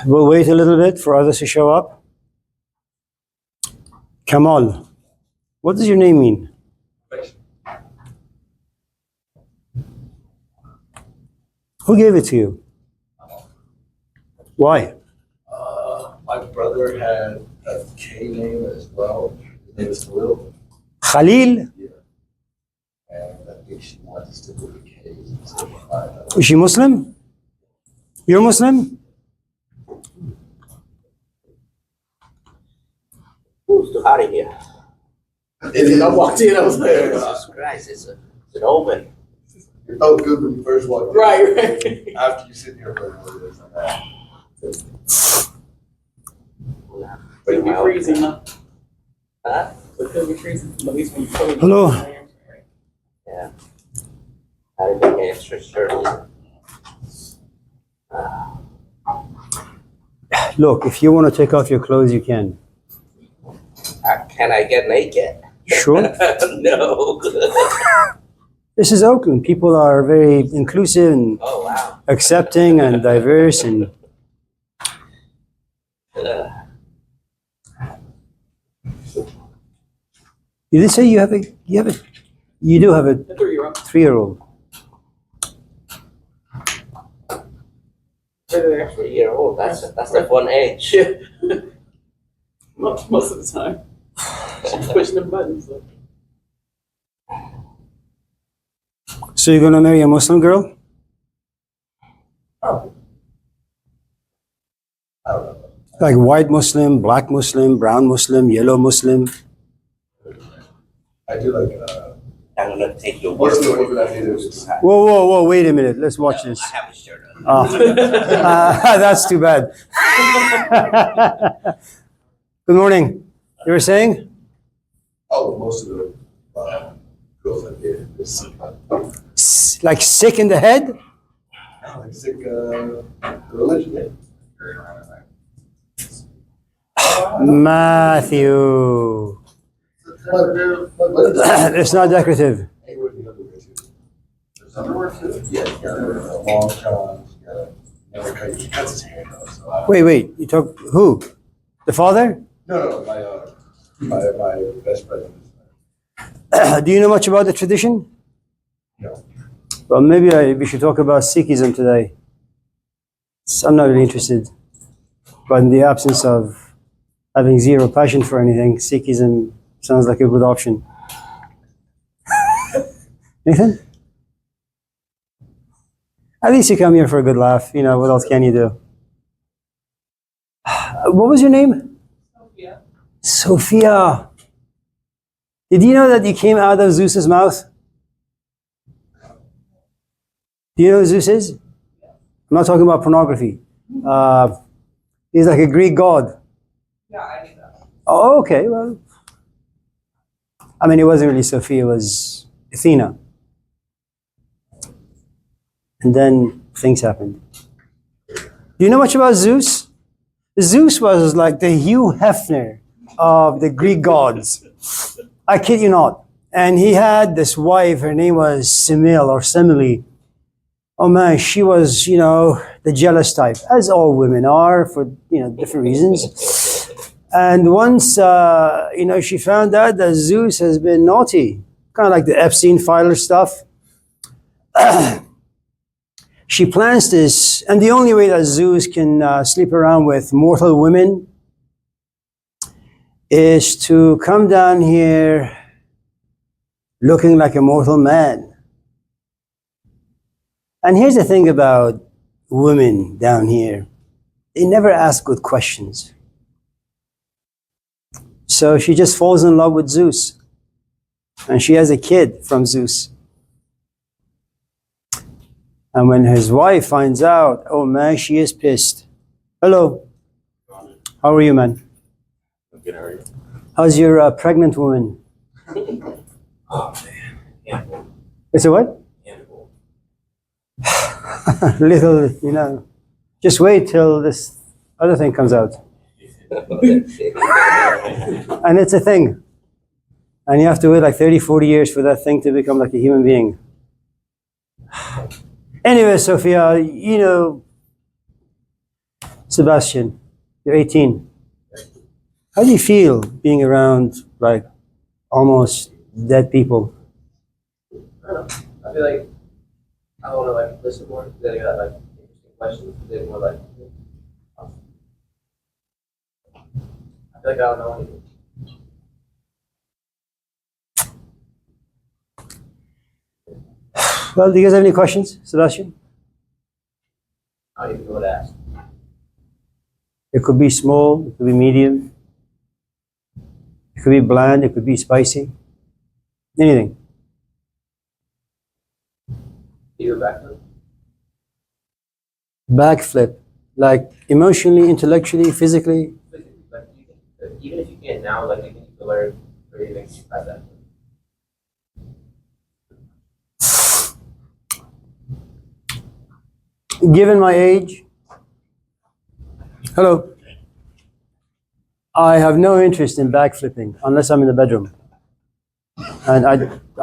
We'll wait a little bit for others to show up. Kamal, what does your name mean? Who gave it to you? Why? My brother had a K name as well. His name is Khalil. Khalil? Yeah. And I think she wanted to stick with the K. Is she Muslim? You're Muslim? Who's out of here? I walked in, I was like, Jesus Christ, it's an omen. it felt good when you first walked in. Right. After you sit here for a little bit, it's like, Could be freezing, huh? Huh? It could be freezing, at least when you put it. Hello. Yeah. I didn't make an extra shirt. Look, if you want to take off your clothes, you can. Can I get naked? Sure. No. This is Oakland. People are very inclusive and Oh, wow. accepting and diverse. And you did say you do have a The 3-year-old. 3-year-old. They're 3-year-old. That's the fun age. Yeah. Most of the time. She's pushing the buttons. So. So you're gonna marry a Muslim girl? oh. I don't know. Like white Muslim, black Muslim, brown Muslim, yellow Muslim? I do like, I'm gonna take your word what's the for woman it. I dated was Whoa, wait a minute. Let's watch this. I have a shirt on. Oh. That's too bad. Good morning. You were saying? oh, most of the girls I dated is Like sick in the head? like sick religion. Matthew. But It's not decorative. hey, where's the underwear too? There's underwear too? Yeah, you got a long johns, you got a never cut. He cuts his hair though. So Wait. You talk who? The father? no, my best friend. Do you know much about the tradition? No. Well, maybe we should talk about Sikhism today. I'm not really interested. But in the absence of having zero passion for anything, Sikhism sounds like a good option. Nathan? At least you come here for a good laugh. You know, what else can you do? What was your name? Sophia. Sophia. Did you know that you came out of Zeus's mouth? Do you know who Zeus is? I'm not talking about pornography. He's like a Greek god. Yeah, I knew that. Oh, okay. Well, I mean, it wasn't really Sophia, it was Athena. And then things happened. Do you know much about Zeus? Zeus was like the Hugh Hefner of the Greek gods. I kid you not. And he had this wife, her name was Semele. Oh man, she was, the jealous type, as all women are for, different reasons. And once, she found out that Zeus has been naughty, kind of like the Epstein filer stuff. She plans this, and the only way that Zeus can sleep around with mortal women is to come down here looking like a mortal man. And here's the thing about women down here. They never ask good questions. So she just falls in love with Zeus. And she has a kid from Zeus. And when his wife finds out, oh man, she is pissed. Hello. How are you, man? Good, how are you? How's your pregnant woman? Oh, man. Yeah. It's a what? Animal. Little, just wait till this other thing comes out. And it's a thing. And you have to wait like 30, 40 years for that thing to become like a human being. Anyway, Sophia, Sebastian, you're 18. How do you feel being around like almost dead people? I don't know. I feel like I want to like listen more. Then I got like interesting questions. Then more like I feel like I don't know anything. Well, do you guys have any questions, Sebastian? I don't even know what to ask. It could be small, it could be medium, it could be bland, it could be spicy. Anything. Do you back then? Backflip, like emotionally, intellectually, physically. Like you can, even if you can't now, like you can learn or even try that. Given my age, hello, I have no interest in backflipping unless I'm in the bedroom. And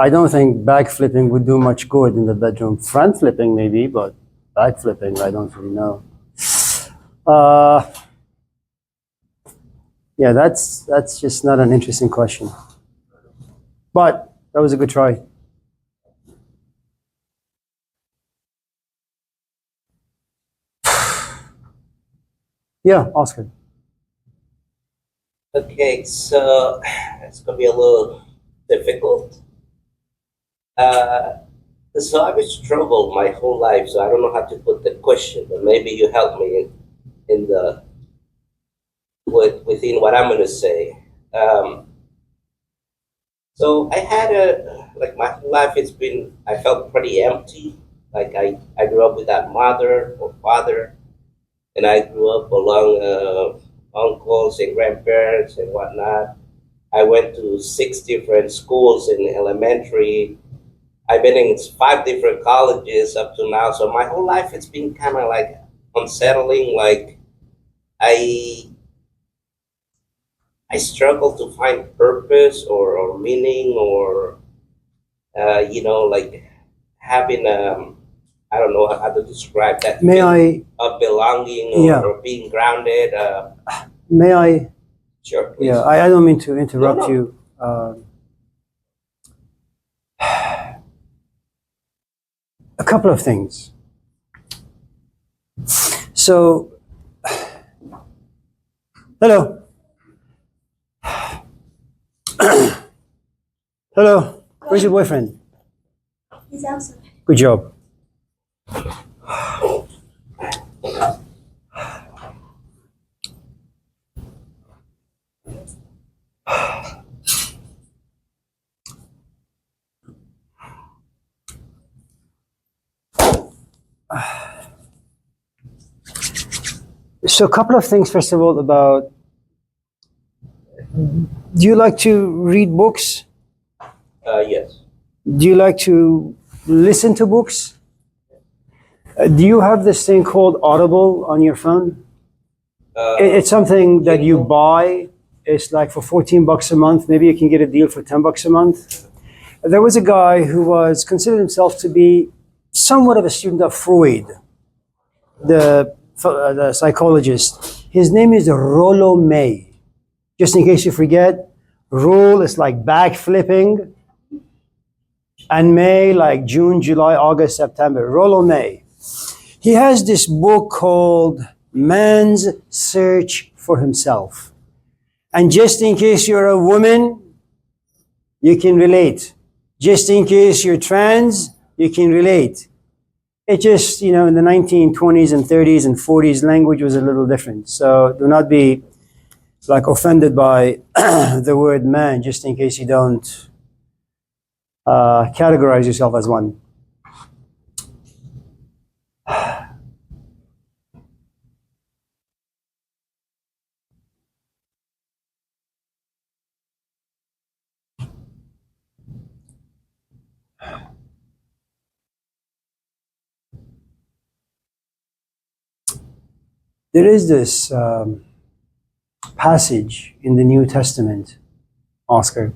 I don't think backflipping would do much good in the bedroom. Front flipping maybe, but backflipping, I don't really know. Yeah, that's just not an interesting question. But that was a good try. Yeah, Oscar. Okay, so it's gonna be a little difficult. So I've struggled my whole life, so I don't know how to put the question, but maybe you help me in the within what I'm gonna say. So I had like my whole life, I felt pretty empty. Like I grew up without mother or father, and I grew up along uncles and grandparents and whatnot. I went to 6 different schools in elementary. I've been in 5 different colleges up to now. So my whole life it's been kind of like unsettling. Like I I struggle to find purpose or meaning or like having I don't know how to describe that May feeling I, of belonging yeah, or being grounded. may I, Sure, please. yeah, I don't mean to interrupt No, no. you. A couple of things. So, hello. Hello. Where's your boyfriend? He's outside. Good job. So, a couple of things, first of all, about do you like to read books? Yes. Do you like to listen to books? Do you have this thing called Audible on your phone? It's something that you buy. It's like for $14 a month. Maybe you can get a deal for $10 a month. There was a guy who was considered himself to be somewhat of a student of Freud, the psychologist. His name is Rollo May. Just in case you forget, roll is like backflipping, and May like June, July, August, September. Rollo May. He has this book called Man's Search for Himself. And just in case you're a woman, you can relate. Just in case you're trans, you can relate. It just, in the 1920s and 30s and 40s, language was a little different. So do not be like offended by the word man, just in case you don't categorize yourself as one. There is this passage in the New Testament, Oscar.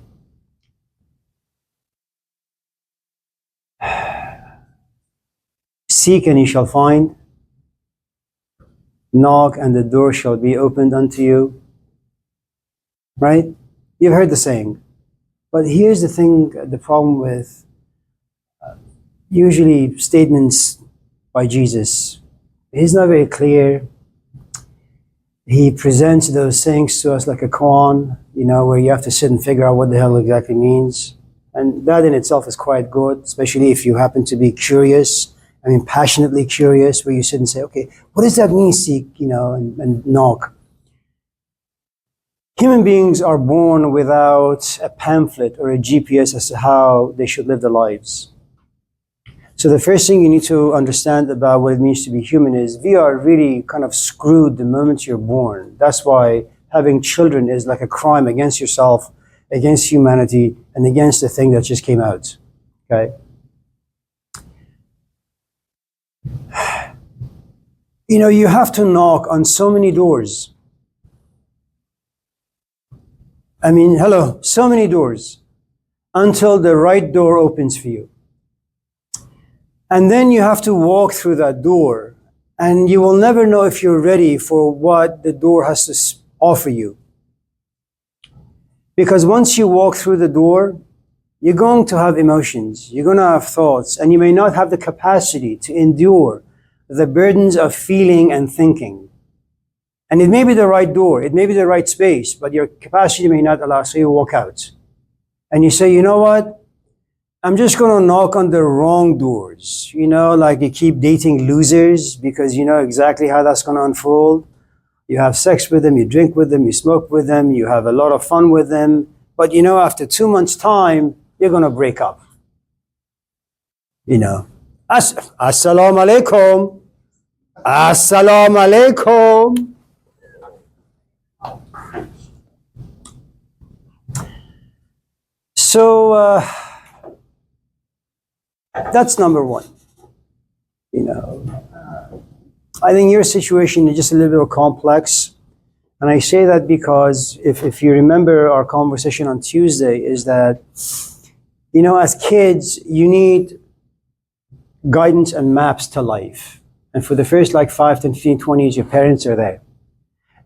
Seek and you shall find. Knock and the door shall be opened unto you. Right? You've heard the saying. But here's the thing, the problem with usually statements by Jesus. He's not very clear. He presents those things to us like a koan, where you have to sit and figure out what the hell exactly means. And that in itself is quite good, especially if you happen to be curious, passionately curious, where you sit and say, okay, what does that mean, seek, and knock? Human beings are born without a pamphlet or a GPS as to how they should live their lives. So the first thing you need to understand about what it means to be human is we are really kind of screwed the moment you're born. That's why having children is like a crime against yourself, against humanity, and against the thing that just came out. Okay? You have to knock on so many doors. So many doors until the right door opens for you. And then you have to walk through that door, and you will never know if you're ready for what the door has to offer you. Because once you walk through the door, you're going to have emotions, you're going to have thoughts, and you may not have the capacity to endure the burdens of feeling and thinking. And it may be the right door, it may be the right space, but your capacity may not allow, so you walk out. And you say, you know what? I'm just going to knock on the wrong doors. Like you keep dating losers because you know exactly how that's going to unfold. You have sex with them, you drink with them, you smoke with them, you have a lot of fun with them. But after 2 months' time, you're going to break up. Assalamu alaikum. Assalamu alaikum. So, that's number one. I think your situation is just a little bit more complex. And I say that because if you remember our conversation on Tuesday is that, as kids, you need guidance and maps to life. And for the first 5, 10, 15, 20 years, your parents are there.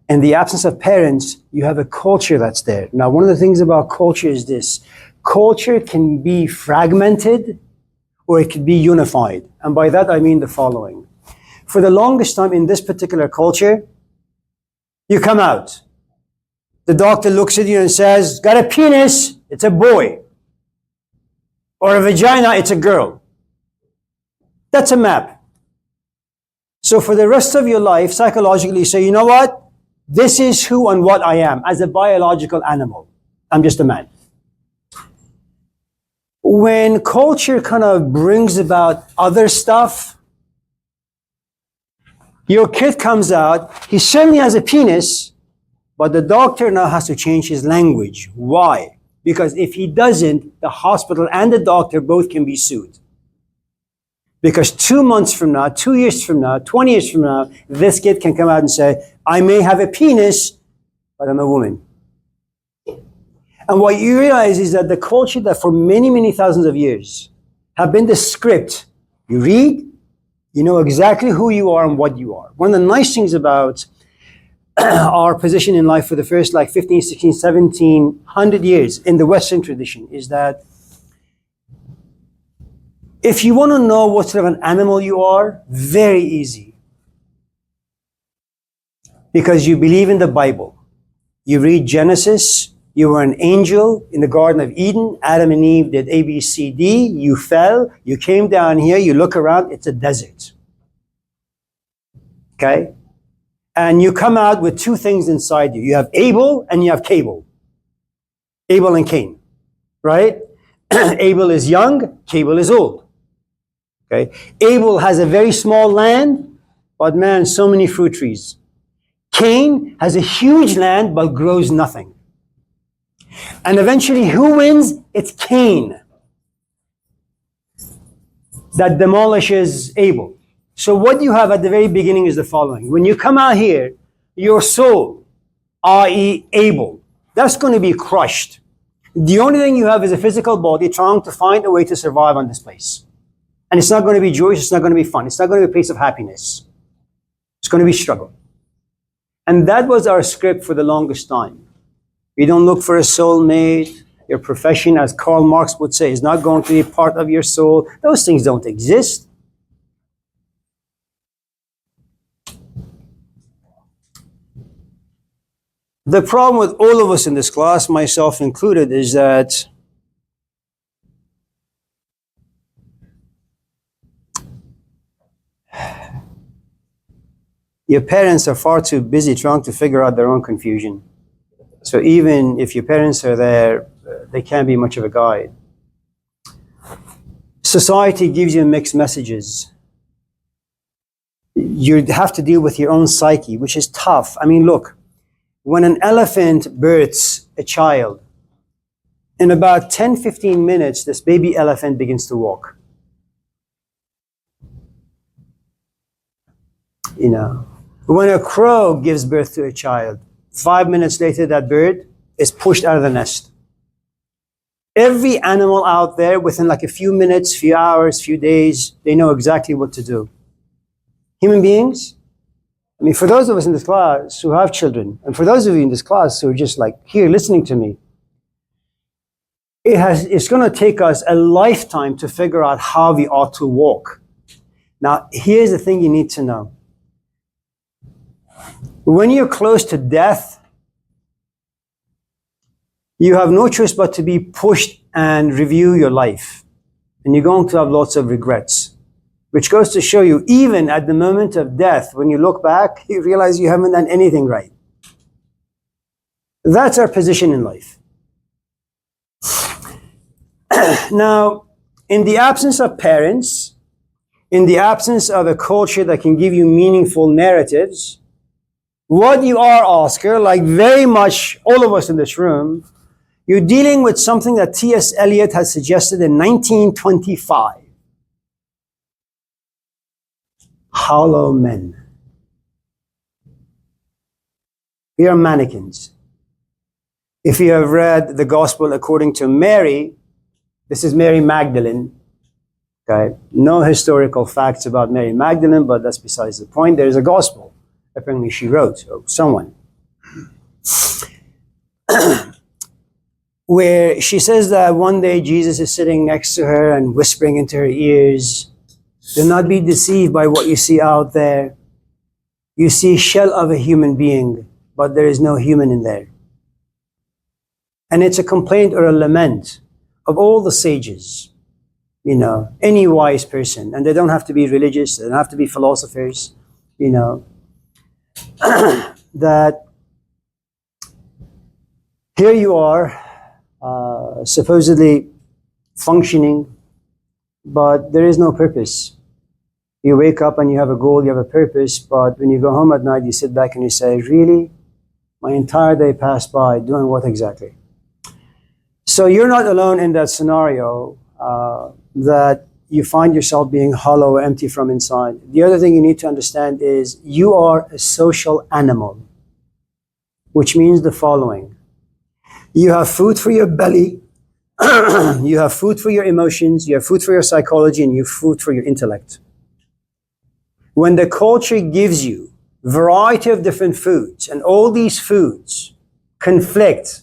In the absence of parents, you have a culture that's there. Now, one of the things about culture is this. Culture can be fragmented or it could be unified. And by that, I mean the following. For the longest time in this particular culture, you come out. The doctor looks at you and says, got a penis, it's a boy. Or a vagina, it's a girl. That's a map. So for the rest of your life, psychologically, you say, you know what? This is who and what I am as a biological animal. I'm just a man. When culture kind of brings about other stuff, your kid comes out, he certainly has a penis, but the doctor now has to change his language. Why? Because if he doesn't, the hospital and the doctor both can be sued. Because 2 months from now, 2 years from now, 20 years from now, this kid can come out and say, I may have a penis, but I'm a woman. And what you realize is that the culture that for many, many thousands of years have been the script. You read, you know exactly who you are and what you are. One of the nice things about our position in life for the first 15, 16, 17, 100 years in the Western tradition is that if you want to know what sort of an animal you are, very easy. Because you believe in the Bible. You read Genesis, you were an angel in the Garden of Eden, Adam and Eve did A, B, C, D, you fell, you came down here, you look around, it's a desert. Okay? And you come out with two things inside you. You have Abel and you have Cable. Abel and Cain, right? Abel is young, Cable is old. Okay? Abel has a very small land, but man, so many fruit trees. Cain has a huge land, but grows nothing. And eventually, who wins? It's Cain that demolishes Abel. So what you have at the very beginning is the following. When you come out here, your soul, i.e. Abel, that's going to be crushed. The only thing you have is a physical body trying to find a way to survive on this place. And it's not going to be joyous, it's not going to be fun, it's not going to be a place of happiness. It's going to be struggle. And that was our script for the longest time. You don't look for a soulmate. Your profession, as Karl Marx would say, is not going to be part of your soul. Those things don't exist. The problem with all of us in this class, myself included, is that your parents are far too busy trying to figure out their own confusion. So even if your parents are there, they can't be much of a guide. Society gives you mixed messages. You have to deal with your own psyche, which is tough. I mean, look, when an elephant births a child, in about 10-15 minutes, this baby elephant begins to walk. You know, when a crow gives birth to a child, 5 minutes later, that bird is pushed out of the nest. Every animal out there, within like a few minutes, few hours, few days, they know exactly what to do. Human beings, I mean, for those of us in this class who have children, and for those of you in this class who are just like here listening to me, it's going to take us a lifetime to figure out how we ought to walk. Now, here's the thing you need to know. When you're close to death, you have no choice but to be pushed and review your life. And you're going to have lots of regrets. Which goes to show you, even at the moment of death, when you look back, you realize you haven't done anything right. That's our position in life. Now, in the absence of parents, in the absence of a culture that can give you meaningful narratives, what you are, Oscar, like very much all of us in this room, you're dealing with something that T.S. Eliot has suggested in 1925. Hollow men. We are mannequins. If you have read the Gospel according to Mary, this is Mary Magdalene. Okay, no historical facts about Mary Magdalene, but that's besides the point. There is a Gospel. Apparently she wrote, or someone, where she says that one day Jesus is sitting next to her and whispering into her ears, "Do not be deceived by what you see out there. You see a shell of a human being, but there is no human in there." And it's a complaint or a lament of all the sages, you know, any wise person. And they don't have to be religious, they don't have to be philosophers, you know, that here you are, supposedly functioning, but there is no purpose. You wake up and you have a goal, you have a purpose, but when you go home at night, you sit back and you say, really? My entire day passed by doing what exactly? So you're not alone in that scenario, that you find yourself being hollow, empty from inside. The other thing you need to understand is you are a social animal, which means the following. You have food for your belly, you have food for your emotions, you have food for your psychology, and you have food for your intellect. When the culture gives you a variety of different foods, and all these foods conflict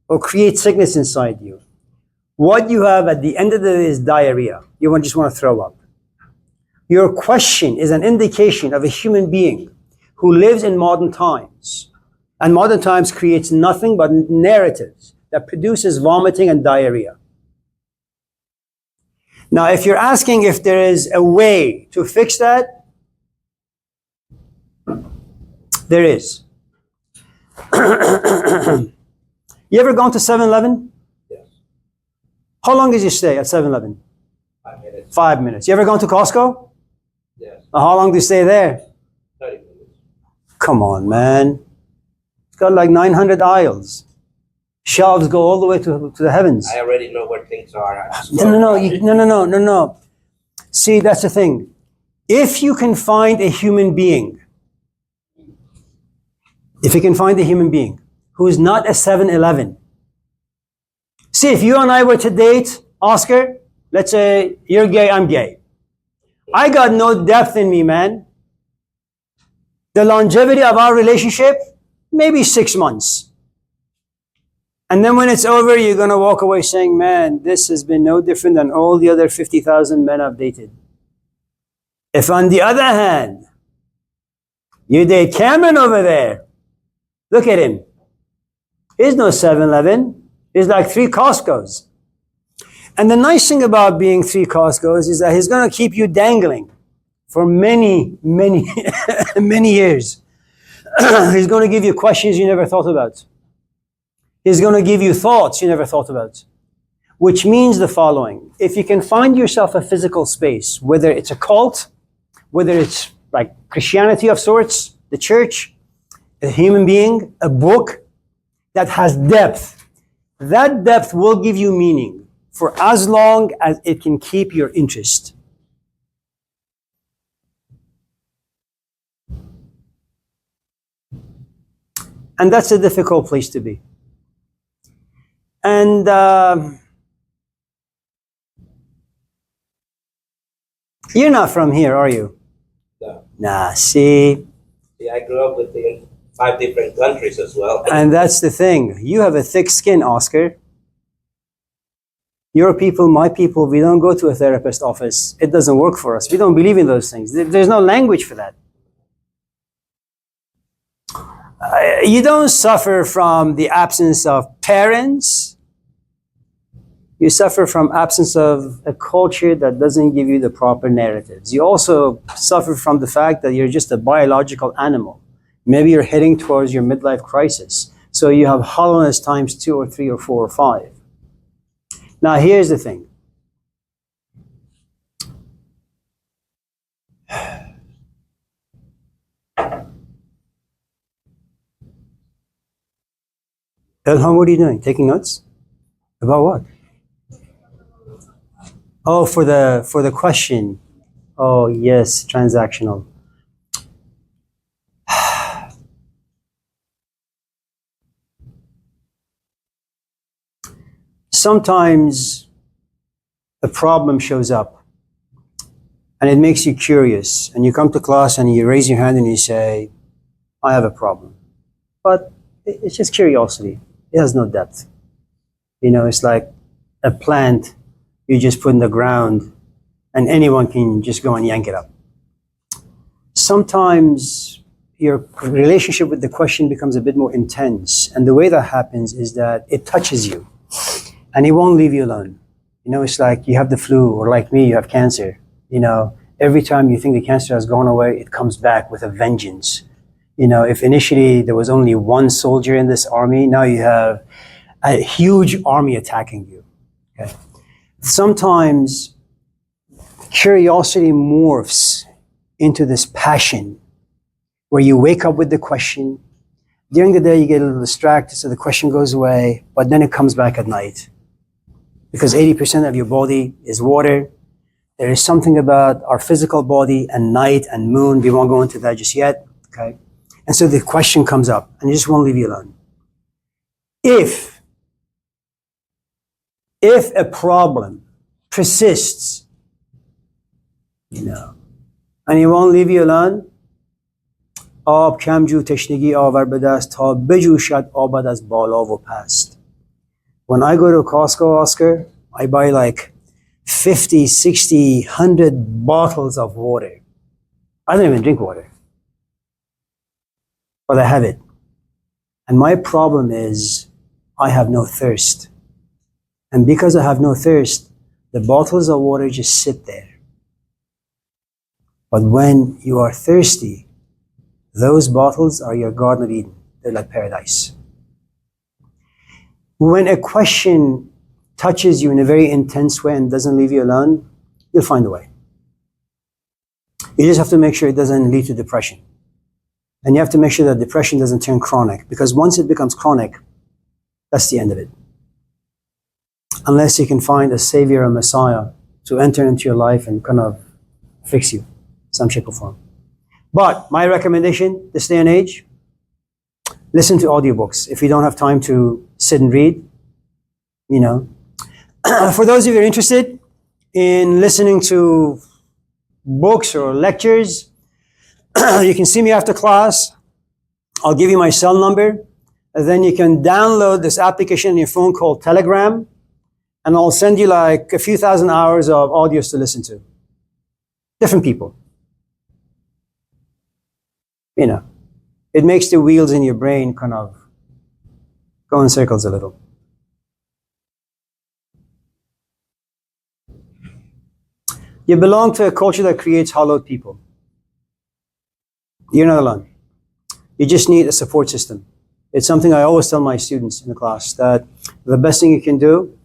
or create sickness inside you, what you have at the end of the day is diarrhea. You just want to throw up. Your question is an indication of a human being who lives in modern times. And modern times creates nothing but narratives that produces vomiting and diarrhea. Now, if you're asking if there is a way to fix that, there is. You ever gone to 7-Eleven? Yes. How long did you stay at 7-Eleven? 5 minutes. 5 minutes. You ever gone to Costco? Yes. How long do you stay there? 30 minutes. Come on, man. It's got like 900 aisles. Shelves go all the way to the heavens. I already know where things are. No. See, that's the thing. If you can find a human being, who is not a 7-Eleven. See, if you and I were to date, Oscar, let's say you're gay, I'm gay. I got no depth in me, man. The longevity of our relationship, maybe 6 months. And then when it's over, you're going to walk away saying, man, this has been no different than all the other 50,000 men I've dated. If on the other hand, you date Cameron over there, look at him. He's no 7-Eleven. He's like 3 Costco's. And the nice thing about being 3 Costco's is that he's going to keep you dangling for many, many, many years. He's going to give you questions you never thought about. He's going to give you thoughts you never thought about. Which means the following. If you can find yourself a physical space, whether it's a cult, whether it's like Christianity of sorts, the church, a human being, a book that has depth, that depth will give you meaning for as long as it can keep your interest. And that's a difficult place to be. And you're not from here, are you? No. Nah, see? See, I grew up within 5 different countries as well. And that's the thing. You have a thick skin, Oscar. Your people, my people, we don't go to a therapist office. It doesn't work for us. We don't believe in those things. There's no language for that. You don't suffer from the absence of parents. You suffer from absence of a culture that doesn't give you the proper narratives. You also suffer from the fact that you're just a biological animal. Maybe you're heading towards your midlife crisis. So you have hollowness times 2 or 3 or 4 or 5. Now here's the thing. Elham, what are you doing? Taking notes? About what? Oh, for the question. Oh, yes, transactional. Sometimes a problem shows up and it makes you curious, and you come to class and you raise your hand and you say, I have a problem. But it's just curiosity. It has no depth. You know, it's like a plant you just put in the ground and anyone can just go and yank it up. Sometimes your relationship with the question becomes a bit more intense, and the way that happens is that it touches you and it won't leave you alone. You know, it's like you have the flu, or like me, you have cancer. You know, every time you think the cancer has gone away, it comes back with a vengeance. You know, if initially there was only 1 soldier in this army, now you have a huge army attacking you. Okay? Sometimes curiosity morphs into this passion where you wake up with the question. During the day, you get a little distracted, so the question goes away, but then it comes back at night. Because 80% of your body is water. There is something about our physical body and night and moon. We won't go into that just yet. Okay? And so the question comes up, and it just won't leave you alone. If a problem persists, you know, and it won't leave you alone, آب کم جو تشنگی آور به دست تا بجوشد آبد از بالا و پست. When I go to Costco, Oscar, I buy like 50, 60, 100 bottles of water. I don't even drink water. But I have it. And my problem is I have no thirst. And because I have no thirst, the bottles of water just sit there. But when you are thirsty, those bottles are your Garden of Eden. They're like paradise. When a question touches you in a very intense way and doesn't leave you alone, you'll find a way. You just have to make sure it doesn't lead to depression. And you have to make sure that depression doesn't turn chronic, because once it becomes chronic, that's the end of it. Unless you can find a savior or messiah to enter into your life and kind of fix you, some shape or form. But my recommendation this day and age, listen to audiobooks. If you don't have time to sit and read, you know. For those of you who are interested in listening to books or lectures, You can see me after class. I'll give you my cell number. And then you can download this application on your phone called Telegram. And I'll send you like a few thousand hours of audios to listen to. Different people. You know, it makes the wheels in your brain kind of go in circles a little. You belong to a culture that creates hollowed people. You're not alone. You just need a support system. It's something I always tell my students in the class, that the best thing you can do,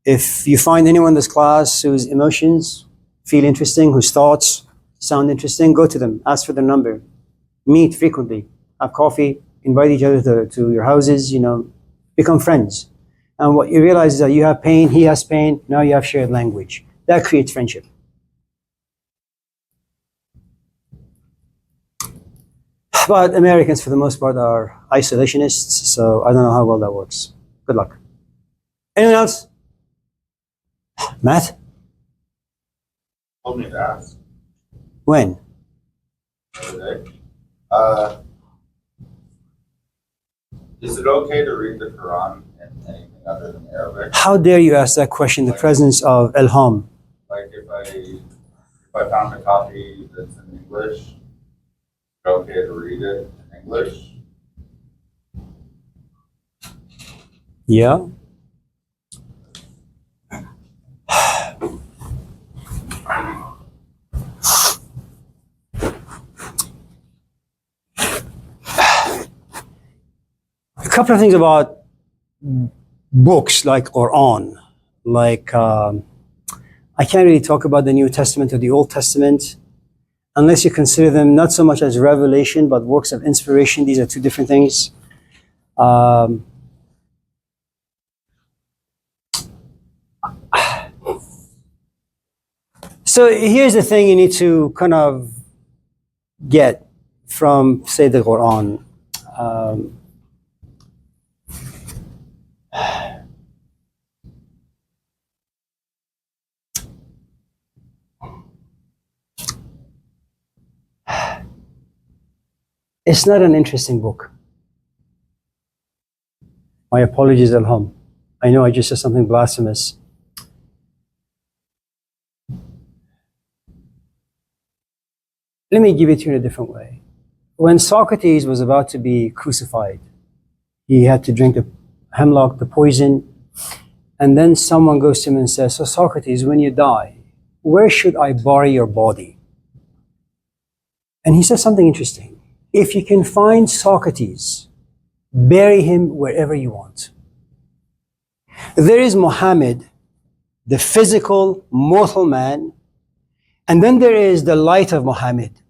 if you find anyone in this class whose emotions feel interesting, whose thoughts sound interesting, go to them, ask for their number, meet frequently, have coffee, invite each other to your houses, you know, become friends. And what you realize is that you have pain, he has pain, now you have shared language. That creates friendship. But Americans, for the most part, are isolationists, so I don't know how well that works. Good luck. Anyone else? Matt? Told me to ask When? the other day. Is it okay to read the Quran in anything other than Arabic? How dare you ask that question in the presence of Ilham? Like if I found a copy that's in English, is it okay to read it in English? Yeah. A couple of things about books like Quran. Like, I can't really talk about the New Testament or the Old Testament unless you consider them not so much as revelation, but works of inspiration. These are two different things. So here's the thing you need to kind of get from, say, the Quran. It's not an interesting book. My apologies, Ilham. I know I just said something blasphemous. Let me give it to you in a different way. When Socrates was about to be crucified, he had to drink the hemlock, the poison, and then someone goes to him and says, "So Socrates, when you die, where should I bury your body?" And he says something interesting. If you can find Socrates, bury him wherever you want. There is Muhammad, the physical, mortal man, and then there is the light of Muhammad.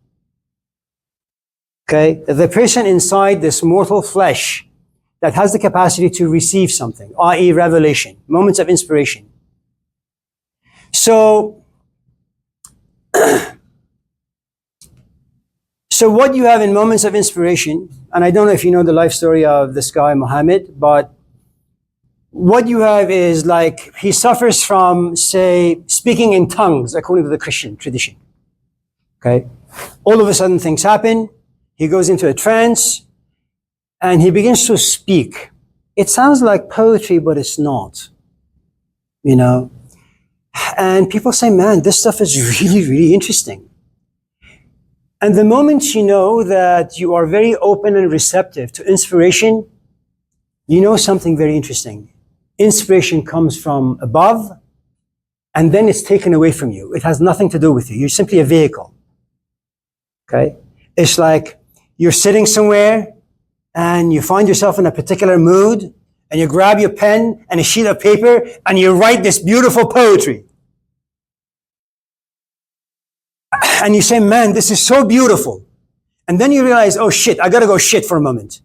Okay? The person inside this mortal flesh that has the capacity to receive something, i.e. revelation, moments of inspiration. So what you have in moments of inspiration, and I don't know if you know the life story of this guy, Muhammad, but what you have is like he suffers from, say, speaking in tongues, according to the Christian tradition. Okay? All of a sudden things happen. He goes into a trance and he begins to speak. It sounds like poetry, but it's not. You know? And people say, man, this stuff is really, really interesting. And the moment you know that you are very open and receptive to inspiration, you know something very interesting. Inspiration comes from above, and then it's taken away from you. It has nothing to do with you. You're simply a vehicle. Okay? It's like you're sitting somewhere, and you find yourself in a particular mood, and you grab your pen and a sheet of paper, and you write this beautiful poetry. And you say, man, this is so beautiful. And then you realize, oh shit, I gotta go shit for a moment.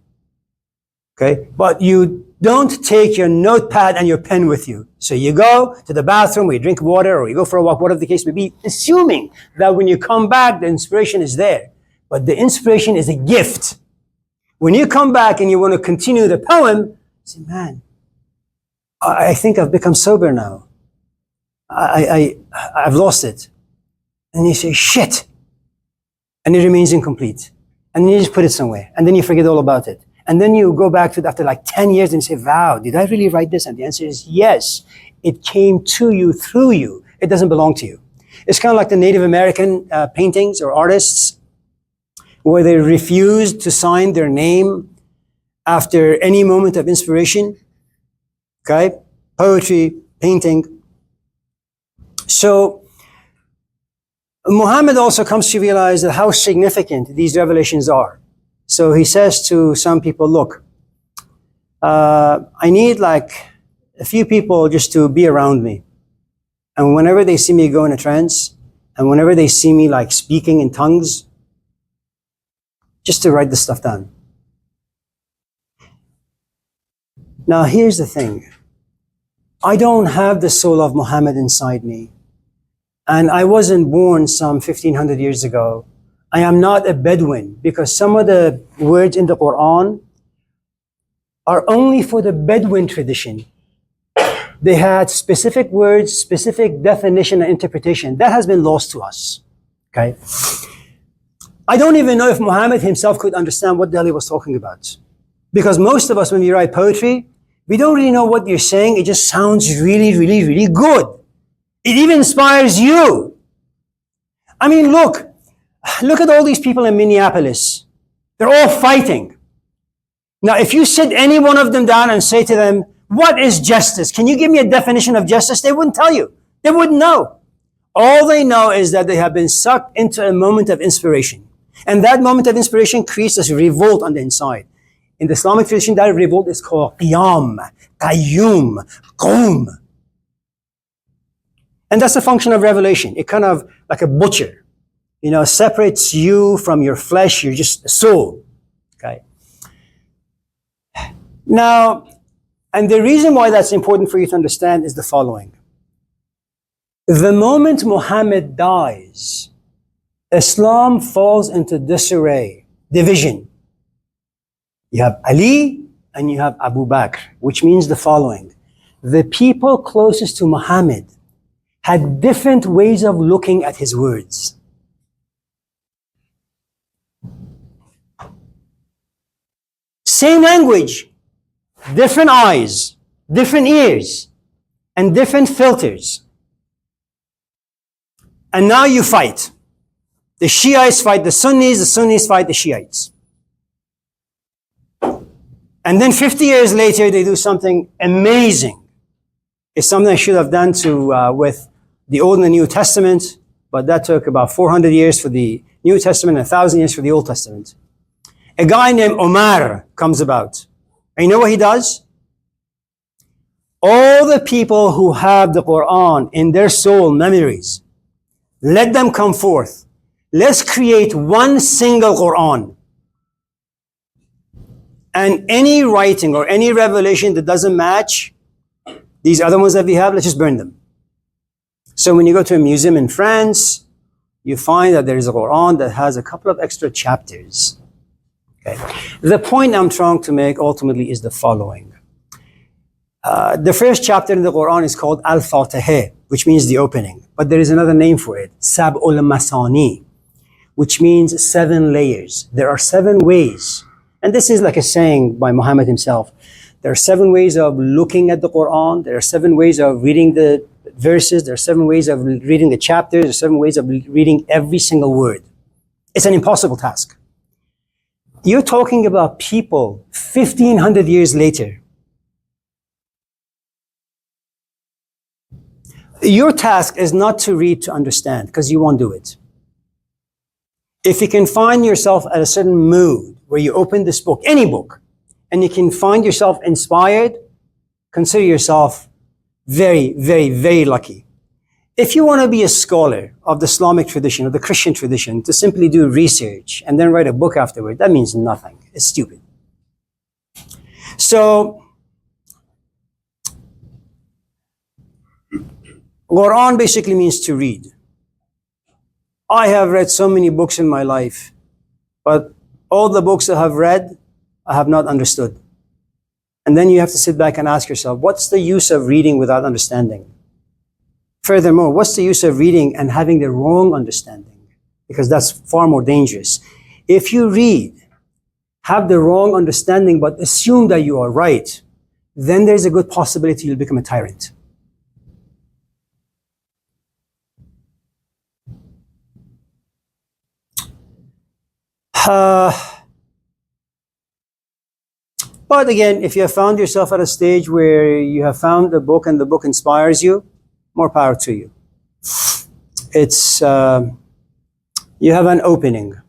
Okay? But you don't take your notepad and your pen with you. So you go to the bathroom, or you drink water, or you go for a walk, whatever the case may be, assuming that when you come back, the inspiration is there. But the inspiration is a gift. When you come back and you want to continue the poem, you say, man, I think I've become sober now. I've lost it. And you say, shit. and it remains incomplete. And then you just put it somewhere, and then you forget all about it. And then you go back to it after like 10 years and say, wow, did I really write this? And the answer is yes. It came to you through you. It doesn't belong to you. It's kind of like the Native American paintings or artists where they refused to sign their name after any moment of inspiration. Okay? Poetry, painting. So Muhammad also comes to realize that how significant these revelations are. So he says to some people, look, I need like a few people just to be around me. And whenever they see me go in a trance, and whenever they see me like speaking in tongues, just to write this stuff down. Now here's the thing. I don't have the soul of Muhammad inside me. And I wasn't born some 1500 years ago. I am not a Bedouin, because some of the words in the Quran are only for the Bedouin tradition. They had specific words, specific definition and interpretation. That has been lost to us. Okay? I don't even know if Muhammad himself could understand what the hell he was talking about. Because most of us, when we write poetry, we don't really know what you're saying. It just sounds really, really, really good. It even inspires you. I mean, look at all these people in Minneapolis. They're all fighting. Now, if you sit any one of them down and say to them, what is justice? Can you give me a definition of justice? They wouldn't tell you. They wouldn't know. All they know is that they have been sucked into a moment of inspiration. And that moment of inspiration creates this revolt on the inside. In the Islamic tradition, that revolt is called qiyam, qayyum, qum. And that's the function of revelation. It kind of, like a butcher, separates you from your flesh. You're just a soul. Okay. Now, and the reason why that's important for you to understand is the following. The moment Muhammad dies, Islam falls into disarray, division. You have Ali and you have Abu Bakr, which means the following. The people closest to Muhammad had different ways of looking at his words. Same language, different eyes, different ears, and different filters. And now you fight. The Shiites fight the Sunnis fight the Shiites. And then 50 years later, they do something amazing. It's something I should have done with the Old and the New Testament, but that took about 400 years for the New Testament and 1,000 years for the Old Testament. A guy named Omar comes about. And you know what he does? All the people who have the Quran in their soul memories, let them come forth. Let's create one single Quran. And any writing or any revelation that doesn't match these other ones that we have, let's just burn them. So when you go to a museum in France, you find that there is a Quran that has a couple of extra chapters. Okay. The point I'm trying to make ultimately is the following. The first chapter in the Quran is called Al-Fatiha, which means the opening. But there is another name for it, Sab'ul Masani, which means 7 layers. There are 7 ways. And this is like a saying by Muhammad himself. There are 7 ways of looking at the Quran. There are 7 ways of reading the verses. There are 7 ways of reading the chapters. There are 7 ways of reading every single word. It's an impossible task. You're talking about people 1,500 years later. Your task is not to read to understand, because you won't do it. If you can find yourself at a certain mood where you open this book, any book, and you can find yourself inspired, consider yourself very, very, very lucky. If you want to be a scholar of the Islamic tradition or the Christian tradition to simply do research and then write a book afterward, that means nothing. It's stupid. So, Quran basically means to read. I have read so many books in my life, but all the books I have read, I have not understood. And then you have to sit back and ask yourself, what's the use of reading without understanding? Furthermore, what's the use of reading and having the wrong understanding? because that's far more dangerous. If you read, have the wrong understanding, but assume that you are right, then there's a good possibility you'll become a tyrant. But again, if you have found yourself at a stage where you have found a book and the book inspires you, more power to you. It's, you have an opening.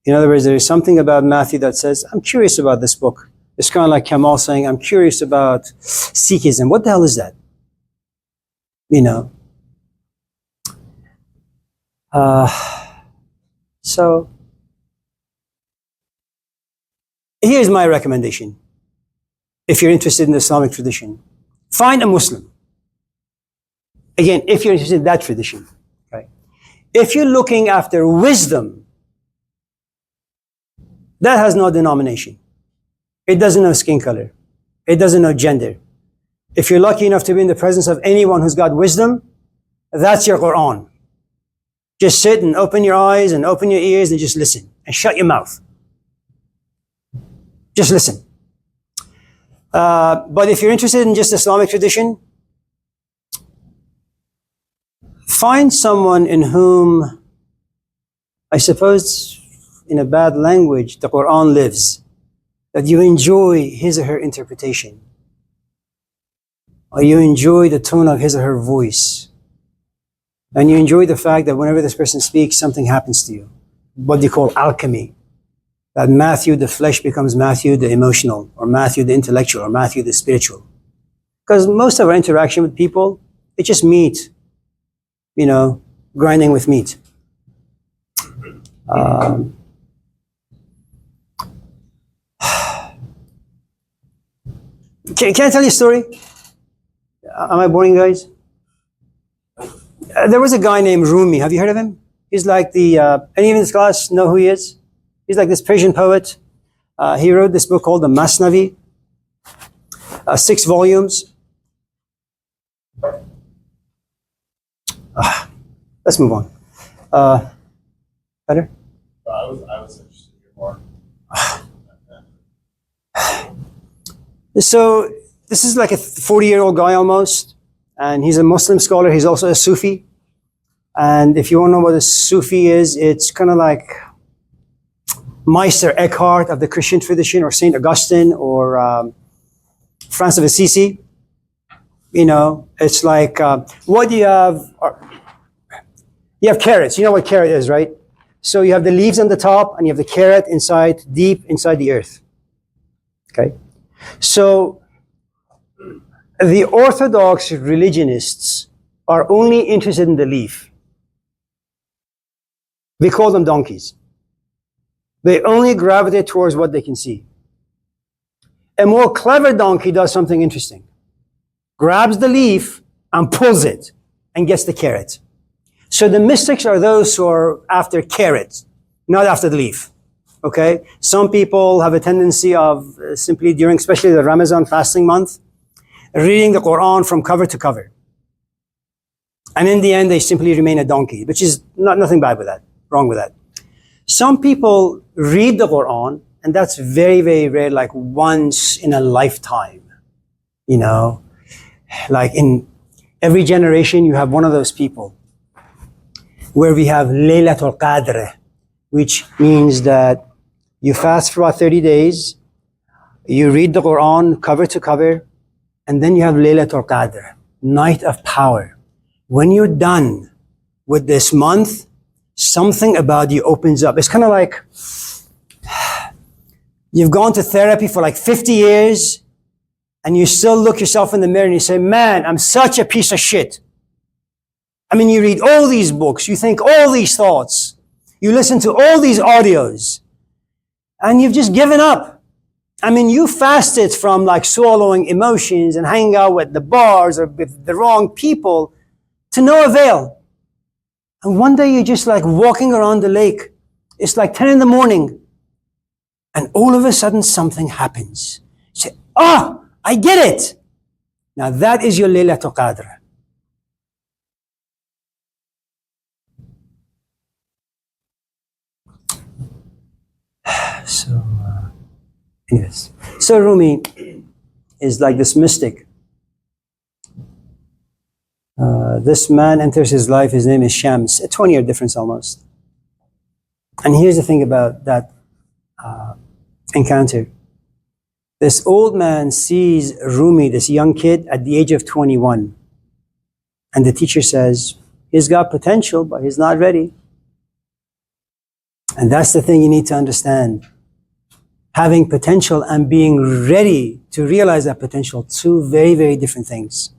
In other words, there is something about Matthew that says, I'm curious about this book. It's kind of like Kamal saying, I'm curious about Sikhism. What the hell is that? You know. So, here's my recommendation. If you're interested in the Islamic tradition, find a Muslim. Again, if you're interested in that tradition. Okay? If you're looking after wisdom, that has no denomination. It doesn't know skin color. It doesn't know gender. If you're lucky enough to be in the presence of anyone who's got wisdom, that's your Quran. Just sit and open your eyes and open your ears and just listen. And shut your mouth. Just listen. But if you're interested in just Islamic tradition, find someone in whom, I suppose, in a bad language, the Quran lives. That you enjoy his or her interpretation. Or you enjoy the tone of his or her voice. And you enjoy the fact that whenever this person speaks, something happens to you. What they call alchemy. That Matthew, the flesh, becomes Matthew, the emotional, or Matthew, the intellectual, or Matthew, the spiritual. Because most of our interaction with people, it's just meat. You know, grinding with meat. Can I tell you a story? Am I boring, guys? There was a guy named Rumi. Have you heard of him? He's like the, any of this class know who he is? He's like this Persian poet. He wrote this book called the Masnavi. 6 volumes. Let's move on. Better? I was interested in more. So this is like a 40-year-old guy almost, and he's a Muslim scholar. He's also a Sufi. And if you want to know what a Sufi is, it's kind of like Meister Eckhart of the Christian tradition, or St. Augustine, or Francis of Assisi. You know, it's like, what do you have? You have carrots. You know what carrot is, right? So you have the leaves on the top, and you have the carrot inside, deep inside the earth. Okay? So the Orthodox religionists are only interested in the leaf. We call them donkeys. They only gravitate towards what they can see. A more clever donkey does something interesting. Grabs the leaf and pulls it and gets the carrot. So the mystics are those who are after carrots, not after the leaf. Okay? Some people have a tendency of simply during, especially the Ramadan fasting month, reading the Quran from cover to cover. And in the end, they simply remain a donkey, which is nothing bad with that, wrong with that. Some people read the Quran, and that's very, very rare, like once in a lifetime. You know, like in every generation, you have one of those people where we have Laylatul Qadr, which means that you fast for about 30 days, you read the Quran cover to cover, and then you have Laylatul Qadr, night of power. When you're done with this month, something about you opens up. It's kind of like you've gone to therapy for like 50 years, and you still look yourself in the mirror and you say, man, I'm such a piece of shit. I mean, you read all these books, you think all these thoughts, you listen to all these audios, and you've just given up. I mean, you fasted from like swallowing emotions and hanging out with the bars or with the wrong people to no avail. And one day you're just like walking around the lake. It's like 10 in the morning. And all of a sudden something happens. You say, oh, I get it. Now that is your Laylatul Qadr. So, anyways. So Rumi is like this mystic. This man enters his life, his name is Shams, a 20-year difference almost. And here's the thing about that encounter. This old man sees Rumi, this young kid, at the age of 21. And the teacher says, he's got potential, but he's not ready. And that's the thing you need to understand. Having potential and being ready to realize that potential, two very, very different things.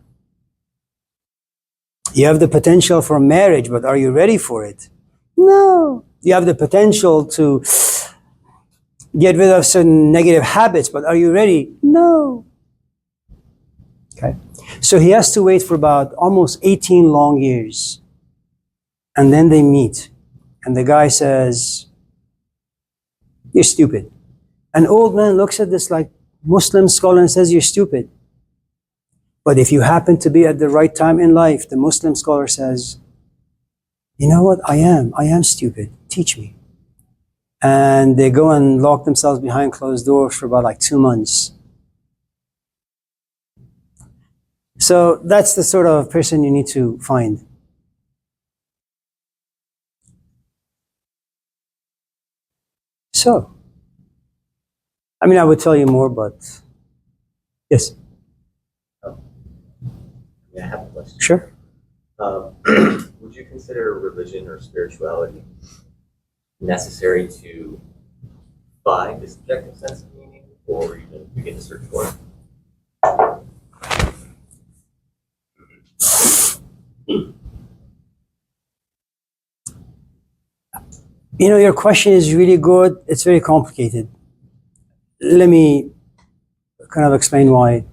You have the potential for marriage, but are you ready for it? No. You have the potential to get rid of certain negative habits, but are you ready? No. Okay. So he has to wait for about almost 18 long years. And then they meet. And the guy says, you're stupid. An old man looks at this like Muslim scholar and says, you're stupid. But if you happen to be at the right time in life, the Muslim scholar says, you know what, I am stupid, teach me. And they go and lock themselves behind closed doors for about like 2 months. So that's the sort of person you need to find. So, I mean, I would tell you more, but yes, Yeah, I have a question. sure. Would you consider religion or spirituality necessary to find a subjective sense of meaning, or even begin to search for it? You know, your question is really good. It's very complicated. Let me kind of explain why.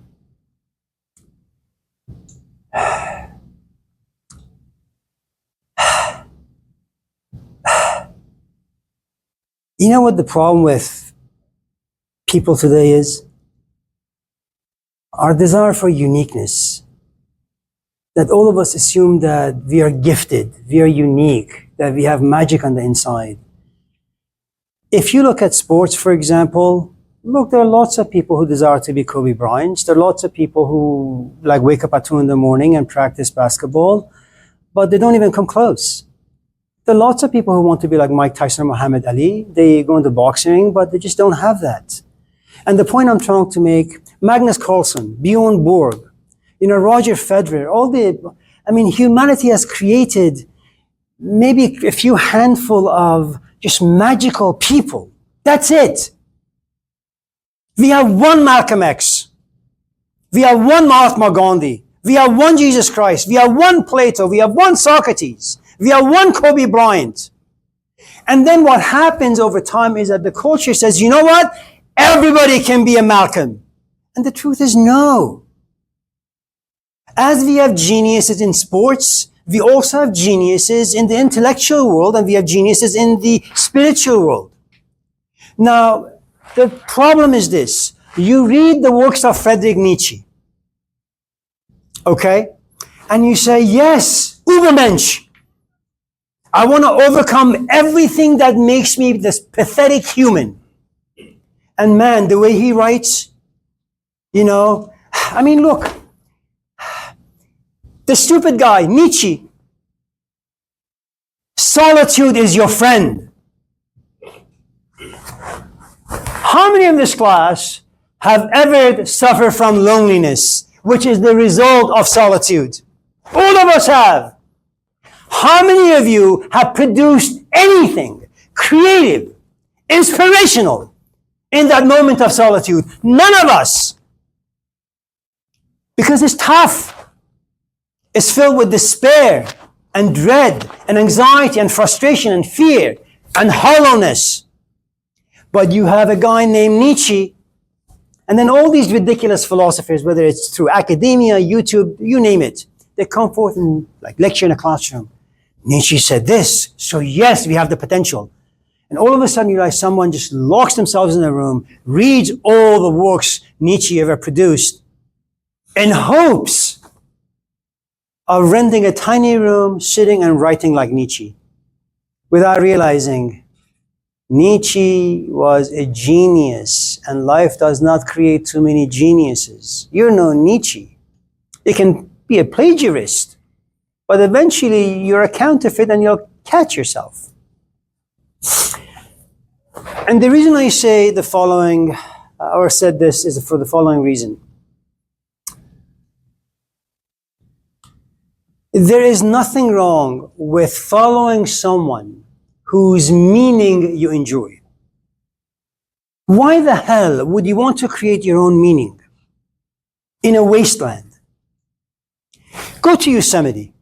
You know what the problem with people today is? Our desire for uniqueness. That all of us assume that we are gifted, we are unique, that we have magic on the inside. If you look at sports, for example, look, there are lots of people who desire to be Kobe Bryant. There are lots of people who like wake up at 2 in the morning and practice basketball, but they don't even come close. There are lots of people who want to be like Mike Tyson or Muhammad Ali. They go into boxing, but they just don't have that. And the point I'm trying to make, Magnus Carlsen, Bjorn Borg, you know, Roger Federer, humanity has created maybe a few handful of just magical people. That's it. We have one Malcolm X. We have one Mahatma Gandhi. We have one Jesus Christ. We have one Plato. We have one Socrates. We have one Kobe Bryant. And then what happens over time is that the culture says, you know what? Everybody can be a Malcolm. And the truth is no. As we have geniuses in sports, we also have geniuses in the intellectual world, and we have geniuses in the spiritual world. Now, the problem is this. You read the works of Friedrich Nietzsche, okay? And you say, yes, Übermensch. I want to overcome everything that makes me this pathetic human. And man, the way he writes, you know, I mean, look, the stupid guy, Nietzsche, solitude is your friend. How many in this class have ever suffered from loneliness, which is the result of solitude? All of us have. How many of you have produced anything creative, inspirational in that moment of solitude? None of us. Because it's tough. It's filled with despair and dread and anxiety and frustration and fear and hollowness. But you have a guy named Nietzsche, and then all these ridiculous philosophers, whether it's through academia, YouTube, you name it, they come forth and like lecture in a classroom. Nietzsche said this, so yes, we have the potential. And all of a sudden you realize someone just locks themselves in a room, reads all the works Nietzsche ever produced, in hopes of renting a tiny room, sitting and writing like Nietzsche, without realizing Nietzsche was a genius, and life does not create too many geniuses. You're no Nietzsche. You can be a plagiarist, but eventually you're a counterfeit and you'll catch yourself. And the reason I say the following, or said this, is for the following reason. There is nothing wrong with following someone whose meaning you enjoy. Why the hell would you want to create your own meaning in a wasteland? Go to Yosemite.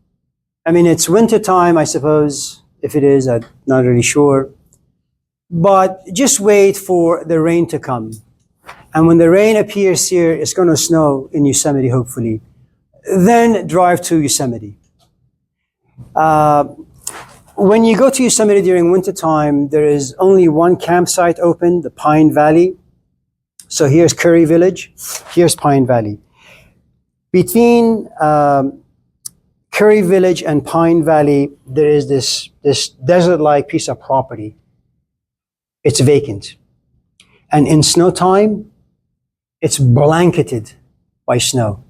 I mean, it's winter time, I suppose. If it is, I'm not really sure. But just wait for the rain to come. And when the rain appears here, it's going to snow in Yosemite, hopefully. Then drive to Yosemite. When you go to Yosemite during wintertime, there is only one campsite open, the Pine Valley. So here's Curry Village, here's Pine Valley. Between Curry Village and Pine Valley, there is this desert-like piece of property. It's vacant. And in snow time, it's blanketed by snow.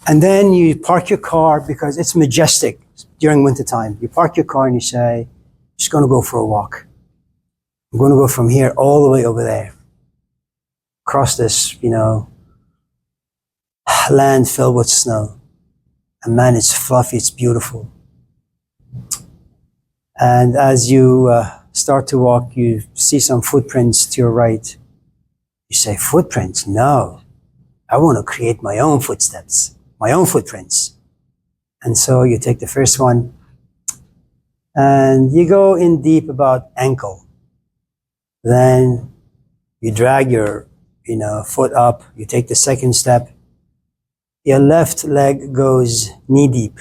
And then you park your car because it's majestic during wintertime. You park your car and you say, I'm just going to go for a walk. I'm going to go from here all the way over there. Across this, land filled with snow. And man, it's fluffy, it's beautiful. And as you start to walk, you see some footprints to your right. You say, footprints? No. I want to create my own footsteps, my own footprints. And so you take the first one and you go in deep about ankle. Then you drag your, foot up. You take the second step. Your left leg goes knee deep.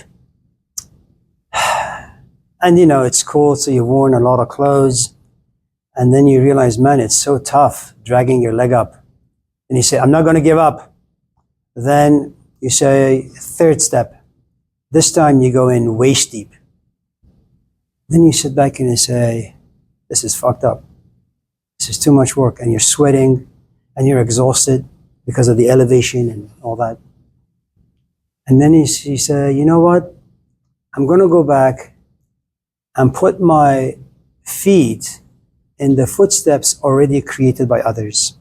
And it's cold, so you've worn a lot of clothes. And then you realize, man, it's so tough dragging your leg up. And you say, I'm not going to give up. Then you say, third step. This time you go in waist deep. Then you sit back and you say, this is fucked up. This is too much work. And you're sweating and you're exhausted because of the elevation and all that. And then you say, you know what? I'm going to go back and put my feet in the footsteps already created by others.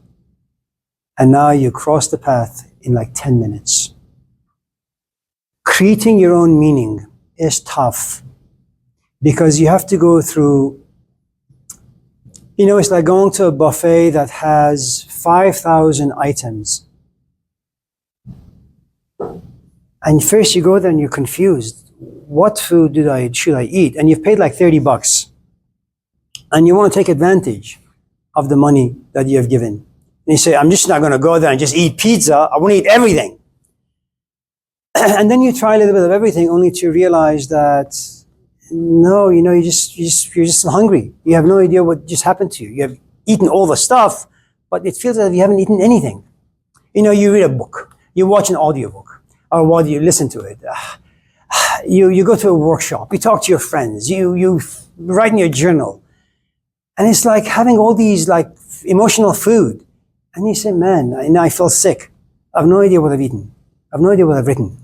And now you cross the path in like 10 minutes. Creating your own meaning is tough because you have to go through, it's like going to a buffet that has 5,000 items. And first you go there and you're confused. What food should I eat? And you've paid like $30. And you want to take advantage of the money that you have given. And you say, I'm just not going to go there and just eat pizza. I want to eat everything. And then you try a little bit of everything only to realize that, no, you're just hungry. You have no idea what just happened to you. You have eaten all the stuff, but it feels as if you haven't eaten anything. You read a book, you watch an audiobook, or what you listen to it. You go to a workshop, you talk to your friends, you write in your journal. And it's like having all these like emotional food. And you say, man, I feel sick. I have no idea what I've eaten. I have no idea what I've written.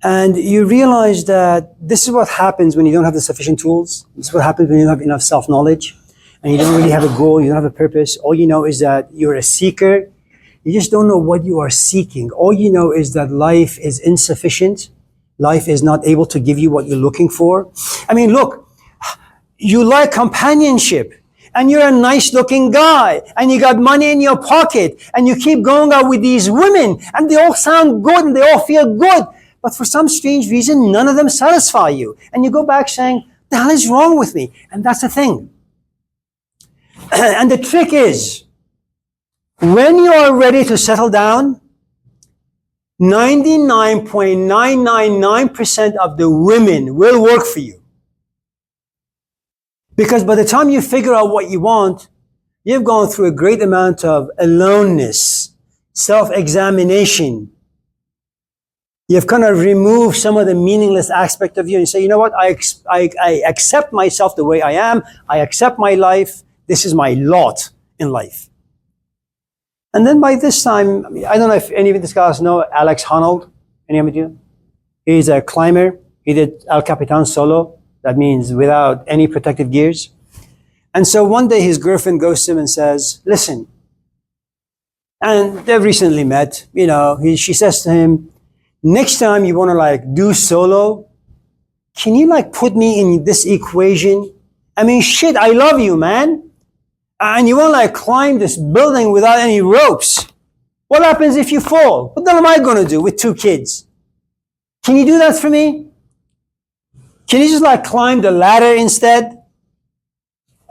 And you realize that this is what happens when you don't have the sufficient tools. This is what happens when you don't have enough self-knowledge and you don't really have a goal, you don't have a purpose. All you know is that you're a seeker. You just don't know what you are seeking. All you know is that life is insufficient. Life is not able to give you what you're looking for. I mean, look, you like companionship. And you're a nice looking guy and you got money in your pocket and you keep going out with these women and they all sound good and they all feel good. But for some strange reason, none of them satisfy you. And you go back saying, the hell is wrong with me? And that's the thing. And the trick is, when you are ready to settle down, 99.999% of the women will work for you. Because by the time you figure out what you want, you've gone through a great amount of aloneness, self-examination. You've kind of removed some of the meaningless aspect of you and say, you know what, I accept myself the way I am. I accept my life. This is my lot in life. And then by this time, I don't know if any of you guys know Alex Honnold. Any of you? He's a climber. He did El Capitan solo. That means without any protective gears. And so one day his girlfriend goes to him and says, listen, and they've recently met, she says to him, next time you want to do solo, can you put me in this equation? I mean, shit, I love you, man. And you want to climb this building without any ropes. What happens if you fall? What the hell am I going to do with 2 kids? Can you do that for me? Can you just climb the ladder instead?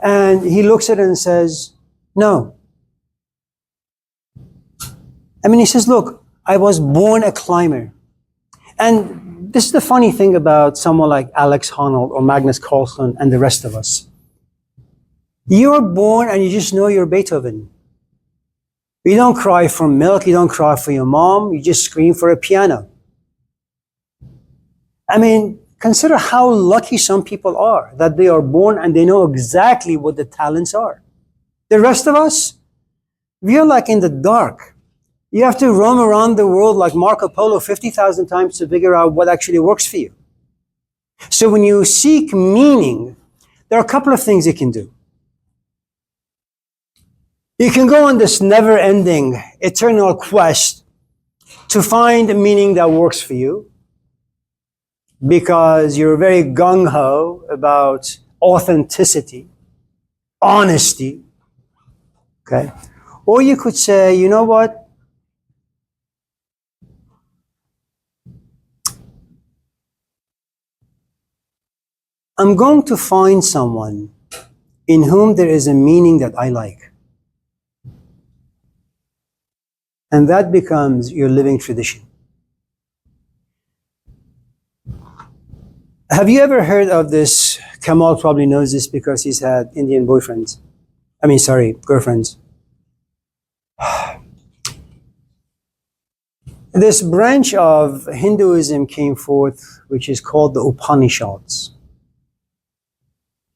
And he looks at it and says, no. I mean, he says, look, I was born a climber. And this is the funny thing about someone like Alex Honnold or Magnus Carlsen and the rest of us. You're born and you just know you're Beethoven. You don't cry for milk, you don't cry for your mom, you just scream for a piano. I mean, consider how lucky some people are that they are born and they know exactly what the talents are. The rest of us, we are in the dark. You have to roam around the world like Marco Polo 50,000 times to figure out what actually works for you. So when you seek meaning, there are a couple of things you can do. You can go on this never-ending, eternal quest to find a meaning that works for you because you're very gung-ho about authenticity, honesty, okay? Or you could say, you know what? I'm going to find someone in whom there is a meaning that I like. And that becomes your living tradition. Have you ever heard of this? Kamal probably knows this because he's had Indian girlfriends. This branch of Hinduism came forth, which is called the Upanishads.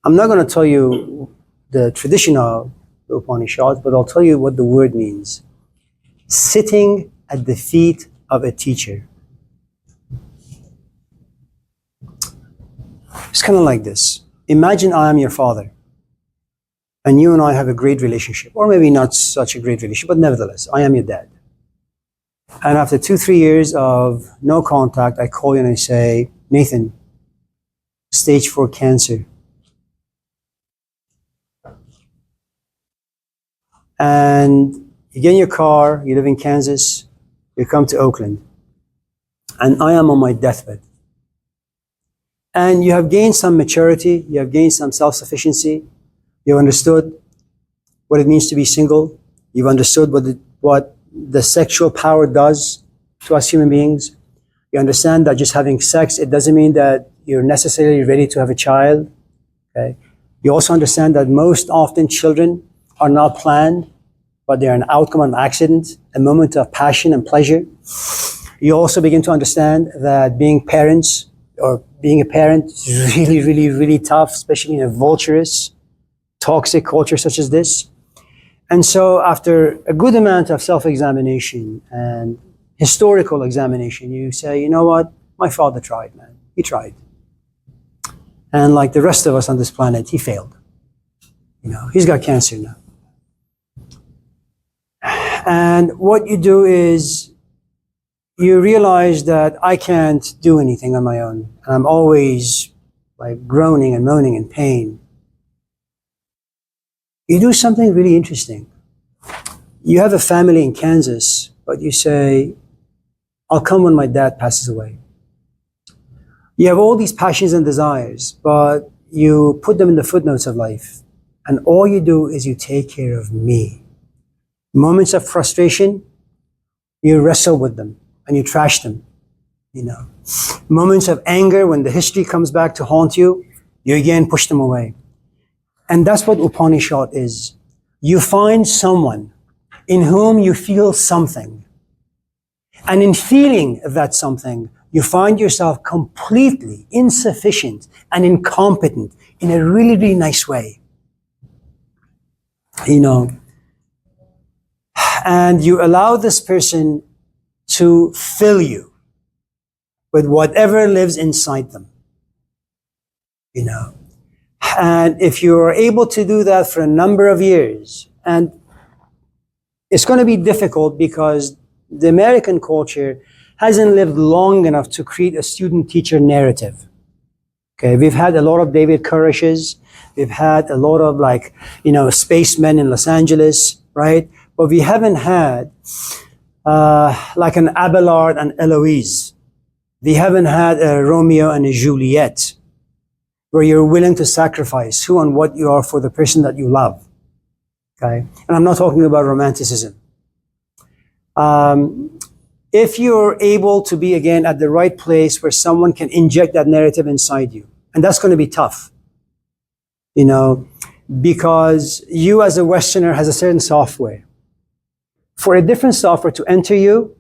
I'm not going to tell you the tradition of the Upanishads, but I'll tell you what the word means. Sitting at the feet of a teacher. It's kind of like this. Imagine I am your father, and you and I have a great relationship, or maybe not such a great relationship, but nevertheless, I am your dad. And after 2-3 years of no contact, I call you and I say, Nathan, stage 4 cancer. And you get in your car, you live in Kansas, you come to Oakland, and I am on my deathbed. And you have gained some maturity, you have gained some self-sufficiency, you've understood what it means to be single, you've understood what the sexual power does to us human beings. You understand that just having sex, it doesn't mean that you're necessarily ready to have a child. Okay? You also understand that most often children are not planned, but they're an outcome of an accident, a moment of passion and pleasure. You also begin to understand that being parents or being a parent is really, really, really tough, especially in a vulturous, toxic culture such as this. And so after a good amount of self-examination and historical examination, you say, you know what? My father tried, man. He tried. And like the rest of us on this planet, he failed. He's got cancer now. And what you do is you realize that I can't do anything on my own. And I'm always groaning and moaning in pain. You do something really interesting. You have a family in Kansas, but you say, I'll come when my dad passes away. You have all these passions and desires, but you put them in the footnotes of life. And all you do is you take care of me. Moments of frustration, you wrestle with them and you trash them. Moments of anger, when the history comes back to haunt you, you again push them away. And that's what Upanishad is. You find someone in whom you feel something. And in feeling that something, you find yourself completely insufficient and incompetent in a really, really nice way. You know, and you allow this person to fill you with whatever lives inside them. You know, and if you are able to do that for a number of years, and it's going to be difficult because the American culture hasn't lived long enough to create a student-teacher narrative. Okay, we've had a lot of David Koreshes, we've had a lot of spacemen in Los Angeles, right? But we haven't had like an Abelard and Eloise. We haven't had a Romeo and a Juliet, where you're willing to sacrifice who and what you are for the person that you love. Okay, and I'm not talking about romanticism. If you're able to be again at the right place where someone can inject that narrative inside you, and that's going to be tough, you know, because you as a Westerner has a certain software. For a different software to enter you,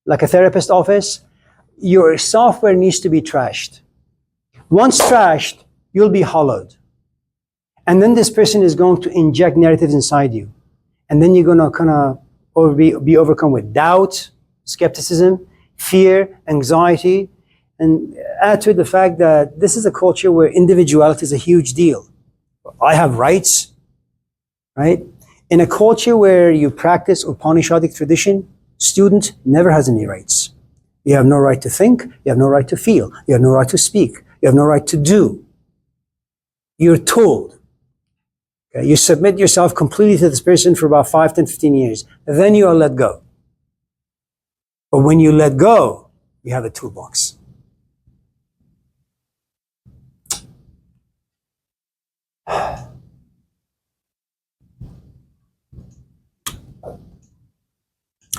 like a therapist office, your software needs to be trashed. Once trashed, you'll be hollowed. And then this person is going to inject narratives inside you. And then you're going to kind of be overcome with doubt, skepticism, fear, anxiety, and add to the fact that this is a culture where individuality is a huge deal. I have rights, right? In a culture where you practice Upanishadic tradition, student never has any rights. You have no right to think, you have no right to feel, you have no right to speak, you have no right to do. You're told. Okay? You submit yourself completely to this person for about 5, 10, 15 years. Then you are let go. But when you let go, you have a toolbox.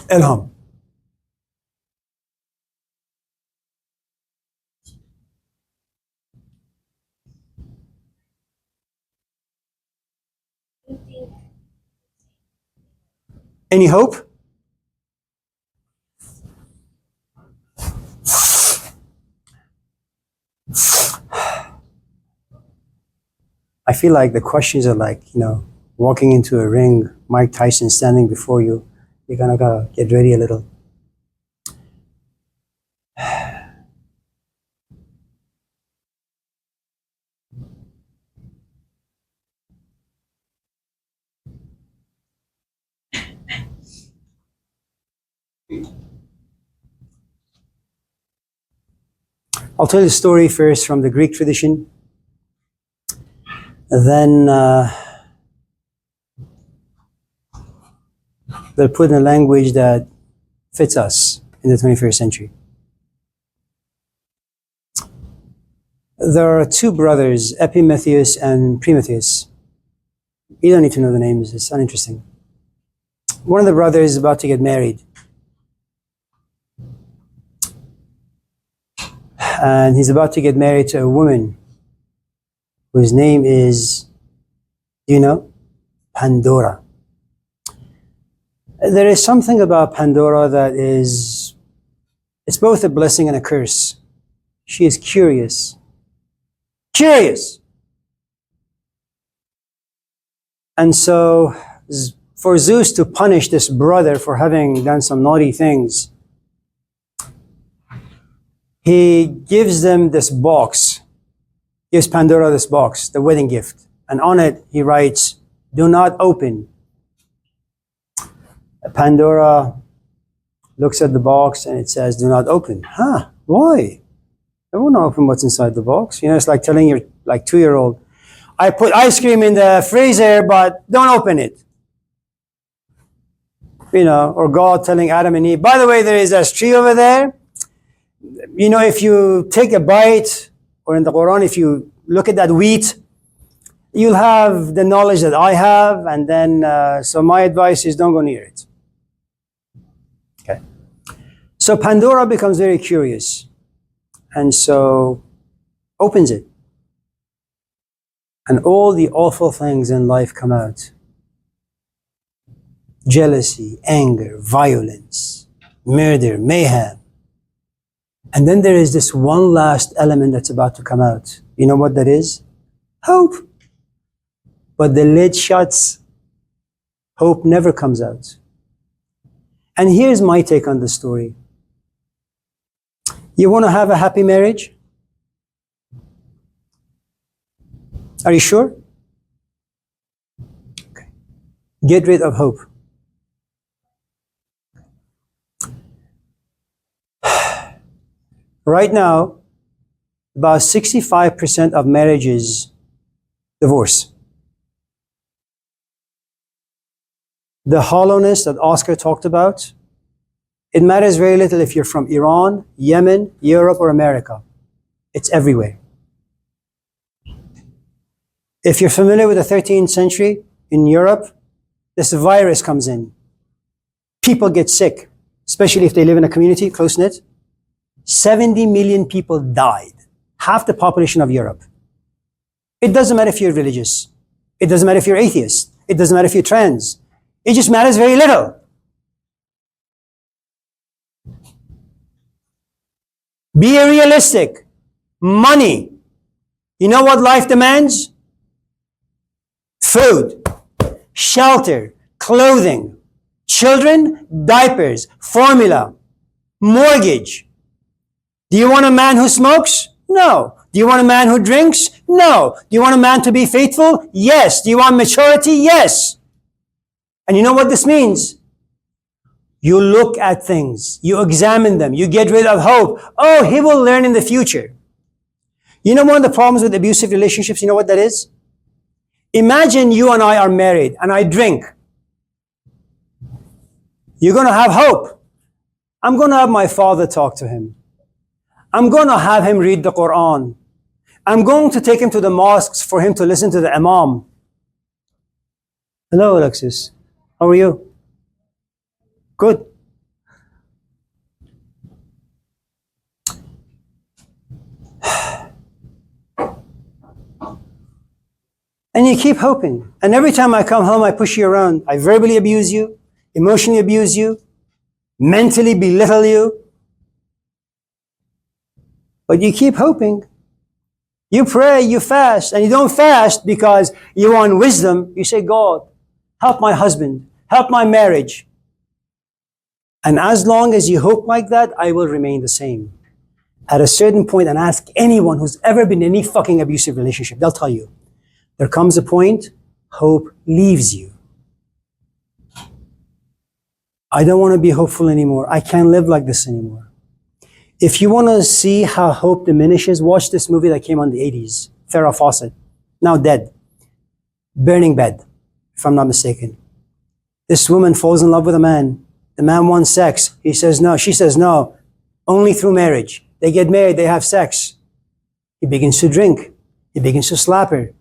Ilham. Any hope? I feel like the questions are like, walking into a ring, Mike Tyson standing before you. You're gonna gotta get ready a little. I'll tell you the story first from the Greek tradition. Then they're put in a language that fits us in the 21st century. There are two brothers, Epimetheus and Prometheus. You don't need to know the names, it's uninteresting. One of the brothers is about to get married. And he's about to get married to a woman whose name is, Pandora. There is something about Pandora that it's both a blessing and a curse. She is curious. Curious! And so, for Zeus to punish this brother for having done some naughty things, he gives them this box, gives Pandora this box, the wedding gift. And on it, he writes, "Do not open." Pandora looks at the box and it says, "Do not open." Huh, why? I won't open what's inside the box. It's like telling your 2-year-old, "I put ice cream in the freezer, but don't open it." Or God telling Adam and Eve, "By the way, there is a tree over there. If you take a bite," or in the Quran, if you look at that wheat, you'll have the knowledge that I have, and then, so my advice is don't go near it. Okay. So Pandora becomes very curious, and so opens it. And all the awful things in life come out. Jealousy, anger, violence, murder, mayhem. And then there is this one last element that's about to come out. You know what that is? Hope. But the lid shuts. Hope never comes out. And here's my take on the story. You want to have a happy marriage? Are you sure? Okay. Get rid of hope. Right now, about 65% of marriages divorce. The hollowness that Oscar talked about, it matters very little if you're from Iran, Yemen, Europe, or America. It's everywhere. If you're familiar with the 13th century in Europe, this virus comes in. People get sick, especially if they live in a community, close-knit. 70 million people died, half the population of Europe. It doesn't matter if you're religious. It doesn't matter if you're atheist. It doesn't matter if you're trans. It just matters very little. Be realistic. Money. You know what life demands? Food, shelter, clothing, children, diapers, formula, mortgage. Do you want a man who smokes? No. Do you want a man who drinks? No. Do you want a man to be faithful? Yes. Do you want maturity? Yes. And you know what this means? You look at things, you examine them, you get rid of hope. Oh, he will learn in the future. You know one of the problems with abusive relationships, you know what that is? Imagine you and I are married and I drink. You're going to have hope. I'm going to have my father talk to him. I'm going to have him read the Quran. I'm going to take him to the mosques for him to listen to the Imam. Hello, Alexis. How are you? Good. And you keep hoping. And every time I come home, I push you around. I verbally abuse you, emotionally abuse you, mentally belittle you. But you keep hoping. You pray, you fast, and you don't fast because you want wisdom. You say, God, help my husband, help my marriage. And as long as you hope like that, I will remain the same. At a certain point, and ask anyone who's ever been in any fucking abusive relationship, they'll tell you, there comes a point, hope leaves you. I don't want to be hopeful anymore. I can't live like this anymore. If you want to see how hope diminishes, watch this movie that came on the 80s, Farrah Fawcett, now dead, Burning Bed, if I'm not mistaken. This woman falls in love with a man. The man wants sex. He says no. She says no. Only through marriage. They get married. They have sex. He begins to drink. He begins to slap her.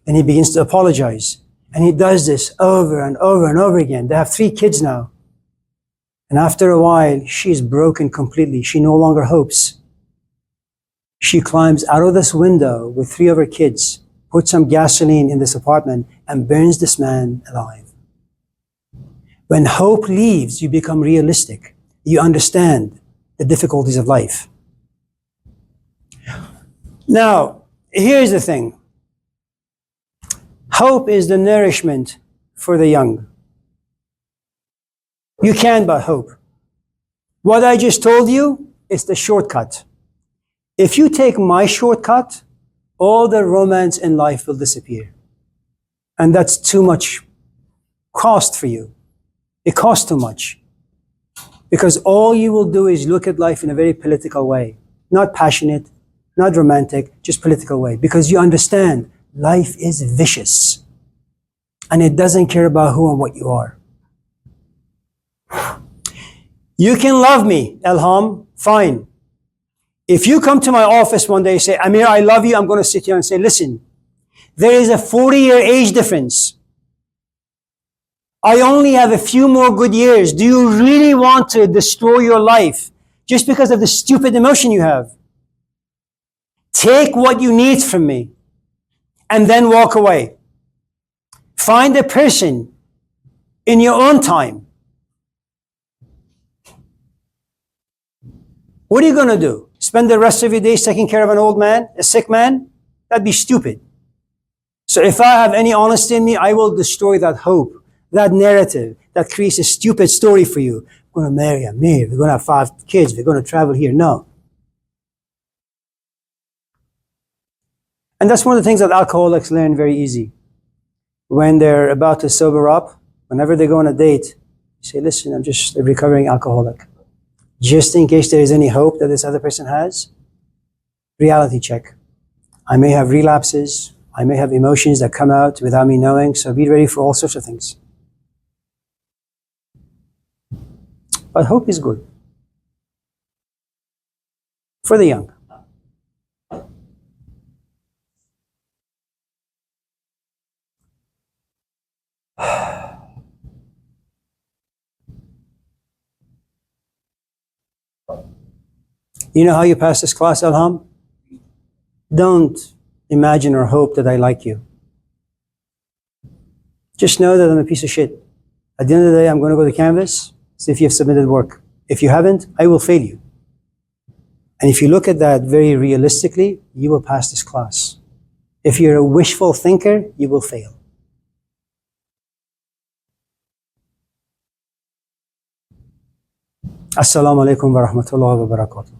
And he begins to apologize. And he does this over and over and over again. They have 3 kids now. And after a while, she's broken completely. She no longer hopes. She climbs out of this window with 3 of her kids, puts some gasoline in this apartment, and burns this man alive. When hope leaves, you become realistic. You understand the difficulties of life. Now, here's the thing. Hope is the nourishment for the young. You can't but hope. What I just told you is the shortcut. If you take my shortcut, all the romance in life will disappear. And that's too much cost for you. It costs too much. Because all you will do is look at life in a very political way. Not passionate, not romantic, just political way. Because you understand life is vicious. And it doesn't care about who and what you are. You can love me, Elham, fine. If you come to my office one day and say, Amir, I love you, I'm going to sit here and say, listen, there is a 40-year age difference. I only have a few more good years. Do you really want to destroy your life just because of the stupid emotion you have? Take what you need from me and then walk away. Find a person in your own time. What are you going to do? Spend the rest of your days taking care of an old man, a sick man? That'd be stupid. So if I have any honesty in me, I will destroy that hope, that narrative that creates a stupid story for you. We're going to marry a mayor. We're going to have 5 kids. We're going to travel here. No. And that's one of the things that alcoholics learn very easy. When they're about to sober up, whenever they go on a date, you say, listen, I'm just a recovering alcoholic. Just in case there is any hope that this other person has, reality check. I may have relapses. I may have emotions that come out without me knowing, so be ready for all sorts of things. But hope is good. For the young. You know how you pass this class, Alham? Don't imagine or hope that I like you. Just know that I'm a piece of shit. At the end of the day, I'm going to go to Canvas, see if you've submitted work. If you haven't, I will fail you. And if you look at that very realistically, you will pass this class. If you're a wishful thinker, you will fail. Assalamu alaikum wa rahmatullahi wa barakatuh.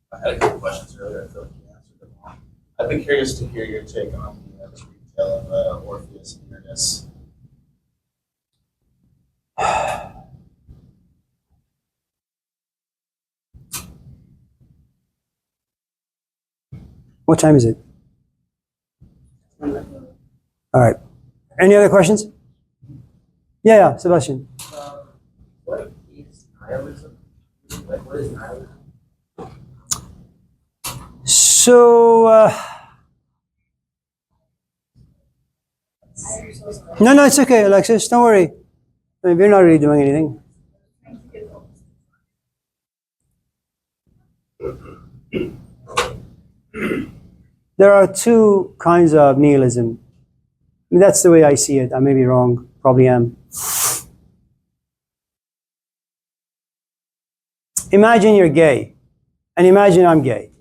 I had a couple questions earlier. I feel like you answered them all. I'd be curious to hear your take on the tale of Orpheus and Eurydice. What time is it? All right. Any other questions? Yeah, Sebastian. What is nihilism? Like, what is nihilism? So, no, it's okay, Alexis. Don't worry. I mean, we're not really doing anything. There are 2 kinds of nihilism. I mean, that's the way I see it. I may be wrong, probably am. Imagine you're gay, and imagine I'm gay.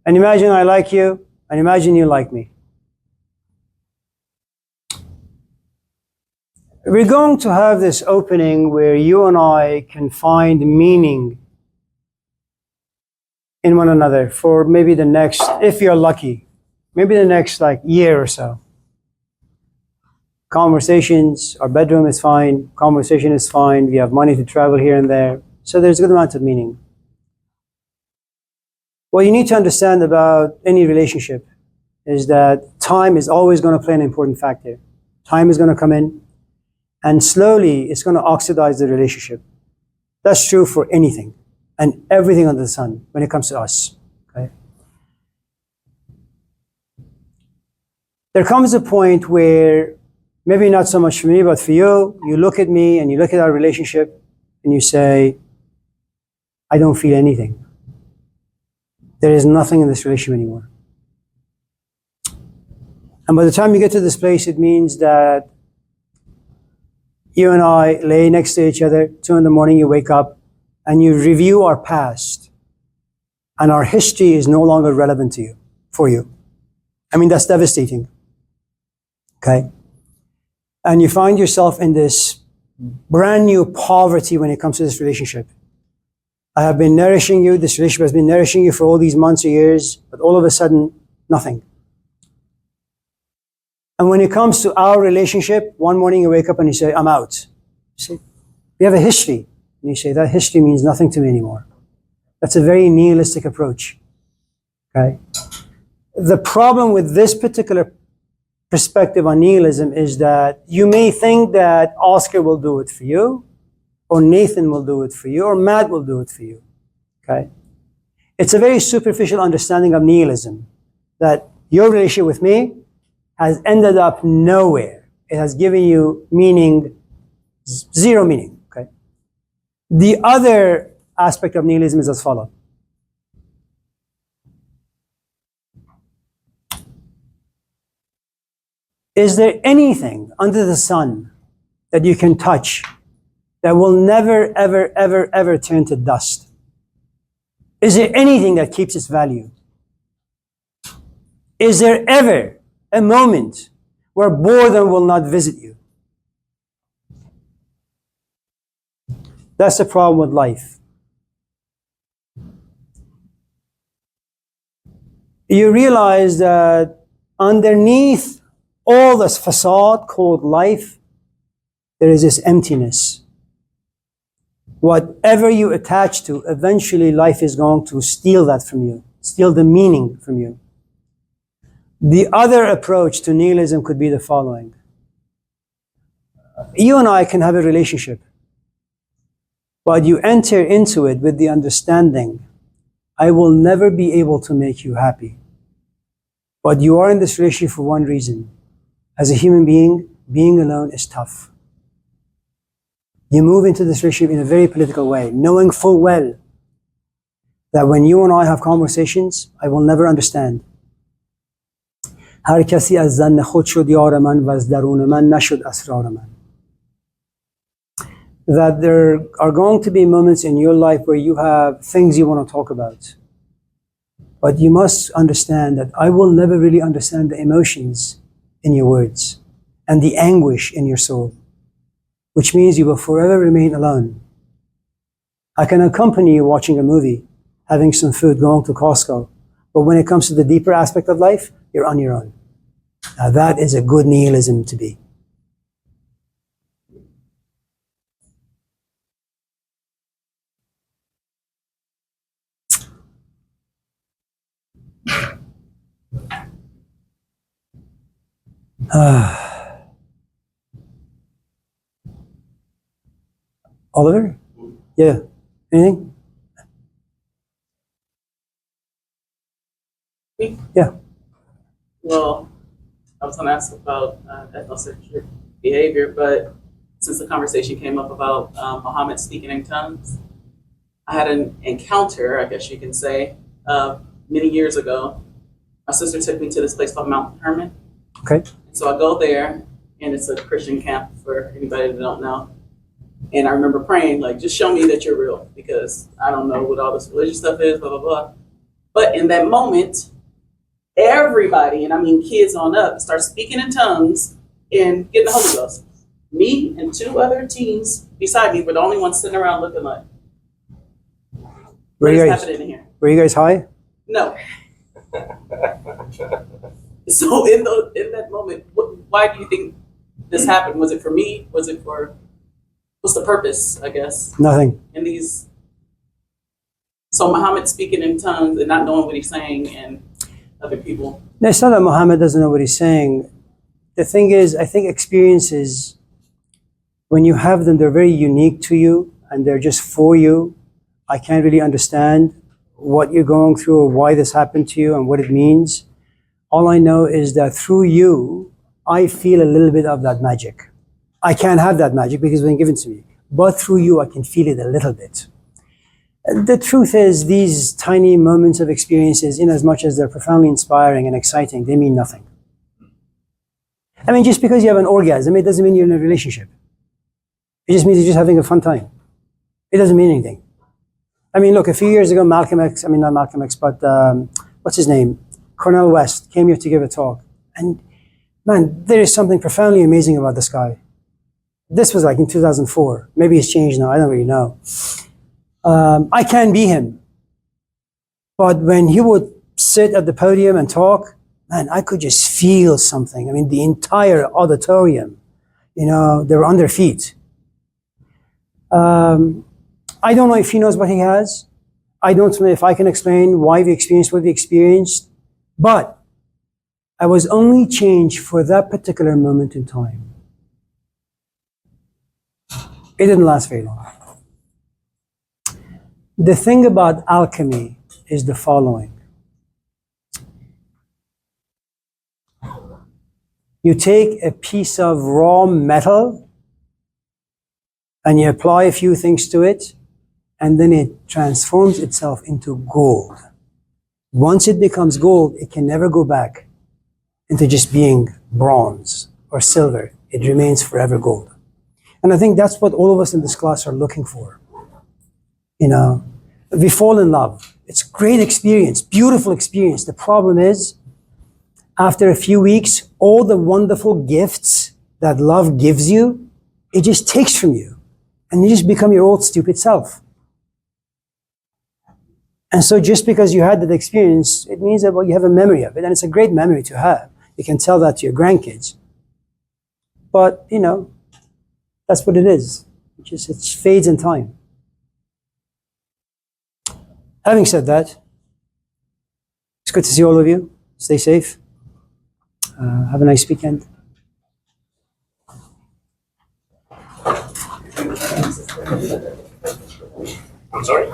And imagine I like you, and imagine you like me. We're going to have this opening where you and I can find meaning in one another for maybe the next, if you're lucky, maybe the next year or so. Conversations, our bedroom is fine, conversation is fine, we have money to travel here and there. So there's a good amount of meaning. What you need to understand about any relationship is that time is always going to play an important factor. Time is going to come in, and slowly it's going to oxidize the relationship. That's true for anything and everything under the sun when it comes to us. Okay? There comes a point where, maybe not so much for me, but for you, you look at me and you look at our relationship and you say, I don't feel anything. There is nothing in this relationship anymore. And by the time you get to this place, it means that you and I lay next to each other, 2 in the morning, you wake up, and you review our past, and our history is no longer relevant to you, for you. I mean, that's devastating. Okay? And you find yourself in this brand new poverty when it comes to this relationship. I have been nourishing you, this relationship has been nourishing you for all these months or years, but all of a sudden, nothing. And when it comes to our relationship, one morning you wake up and you say, I'm out. You say, we have a history. And you say, that history means nothing to me anymore. That's a very nihilistic approach. Okay? The problem with this particular perspective on nihilism is that you may think that Oscar will do it for you, or Nathan will do it for you, or Matt will do it for you. Okay? It's a very superficial understanding of nihilism, that your relationship with me has ended up nowhere. It has given you meaning, 0 meaning. Okay? The other aspect of nihilism is as follows. Is there anything under the sun that you can touch that will never, ever, ever, ever turn to dust? Is there anything that keeps its value? Is there ever a moment where boredom will not visit you? That's the problem with life. You realize that underneath all this facade called life, there is this emptiness. Whatever you attach to, eventually life is going to steal that from you, steal the meaning from you. The other approach to nihilism could be the following. You and I can have a relationship, but you enter into it with the understanding, I will never be able to make you happy. But you are in this relationship for one reason. As a human being, being alone is tough. You move into this relationship in a very political way, knowing full well that when you and I have conversations, I will never understand. هر کسی از ظن خود شد یار من و از درون من نشد اسرار من. That there are going to be moments in your life where you have things you want to talk about. But you must understand that I will never really understand the emotions in your words and the anguish in your soul, which means you will forever remain alone. I can accompany you watching a movie, having some food, going to Costco, but when it comes to the deeper aspect of life, you're on your own. Now that is a good nihilism to be. Oliver? Yeah. Anything? Me? Yeah. Well, I was going to ask about ethnocentric behavior, but since the conversation came up about Muhammad speaking in tongues, I had an encounter, I guess you can say, many years ago. My sister took me to this place called Mount Hermon. Okay. So I go there, and it's a Christian camp for anybody that don't know. And I remember praying, like, just show me that you're real, because I don't know what all this religious stuff is, blah, blah, blah. But in that moment, everybody, and I mean kids on up, start speaking in tongues and getting the Holy Ghost. Me and two other teens beside me were the only ones sitting around looking like, what is happening in here? Were you guys high? No. So in that moment, why do you think this happened? Was it for me? Was it for, what's the purpose, I guess? Nothing. In these, so Muhammad speaking in tongues and not knowing what he's saying, and other people. No, it's not that Muhammad doesn't know what he's saying. The thing is, I think experiences, when you have them, they're very unique to you and they're just for you. I can't really understand what you're going through or why this happened to you and what it means. All I know is that through you, I feel a little bit of that magic. I can't have that magic because it's been given to me. But through you, I can feel it a little bit. The truth is, these tiny moments of experiences, in as much as they're profoundly inspiring and exciting, they mean nothing. I mean, just because you have an orgasm, it doesn't mean you're in a relationship. It just means you're just having a fun time. It doesn't mean anything. I mean, look, a few years ago, not Malcolm X, but what's his name? Cornel West came here to give a talk. And man, there is something profoundly amazing about this guy. This was like in 2004. Maybe it's changed now, I don't really know. I can be him. But when he would sit at the podium and talk, man, I could just feel something. I mean, the entire auditorium, they were on their feet. I don't know if he knows what he has. I don't know if I can explain why we experienced what we experienced. But I was only changed for that particular moment in time. It didn't last very long. The thing about alchemy is the following. You take a piece of raw metal and you apply a few things to it, and then it transforms itself into gold. Once it becomes gold, it can never go back. into just being bronze or silver. It remains forever gold. And I think that's what all of us in this class are looking for. You know, we fall in love. It's a great experience, beautiful experience. The problem is, after a few weeks, all the wonderful gifts that love gives you, it just takes from you. And you just become your old stupid self. And so just because you had that experience, it means that, well, you have a memory of it. And it's a great memory to have. You can tell that to your grandkids. But, you know, that's what it is. It fades in time. Having said that, it's good to see all of you. Stay safe. Have a nice weekend. I'm sorry?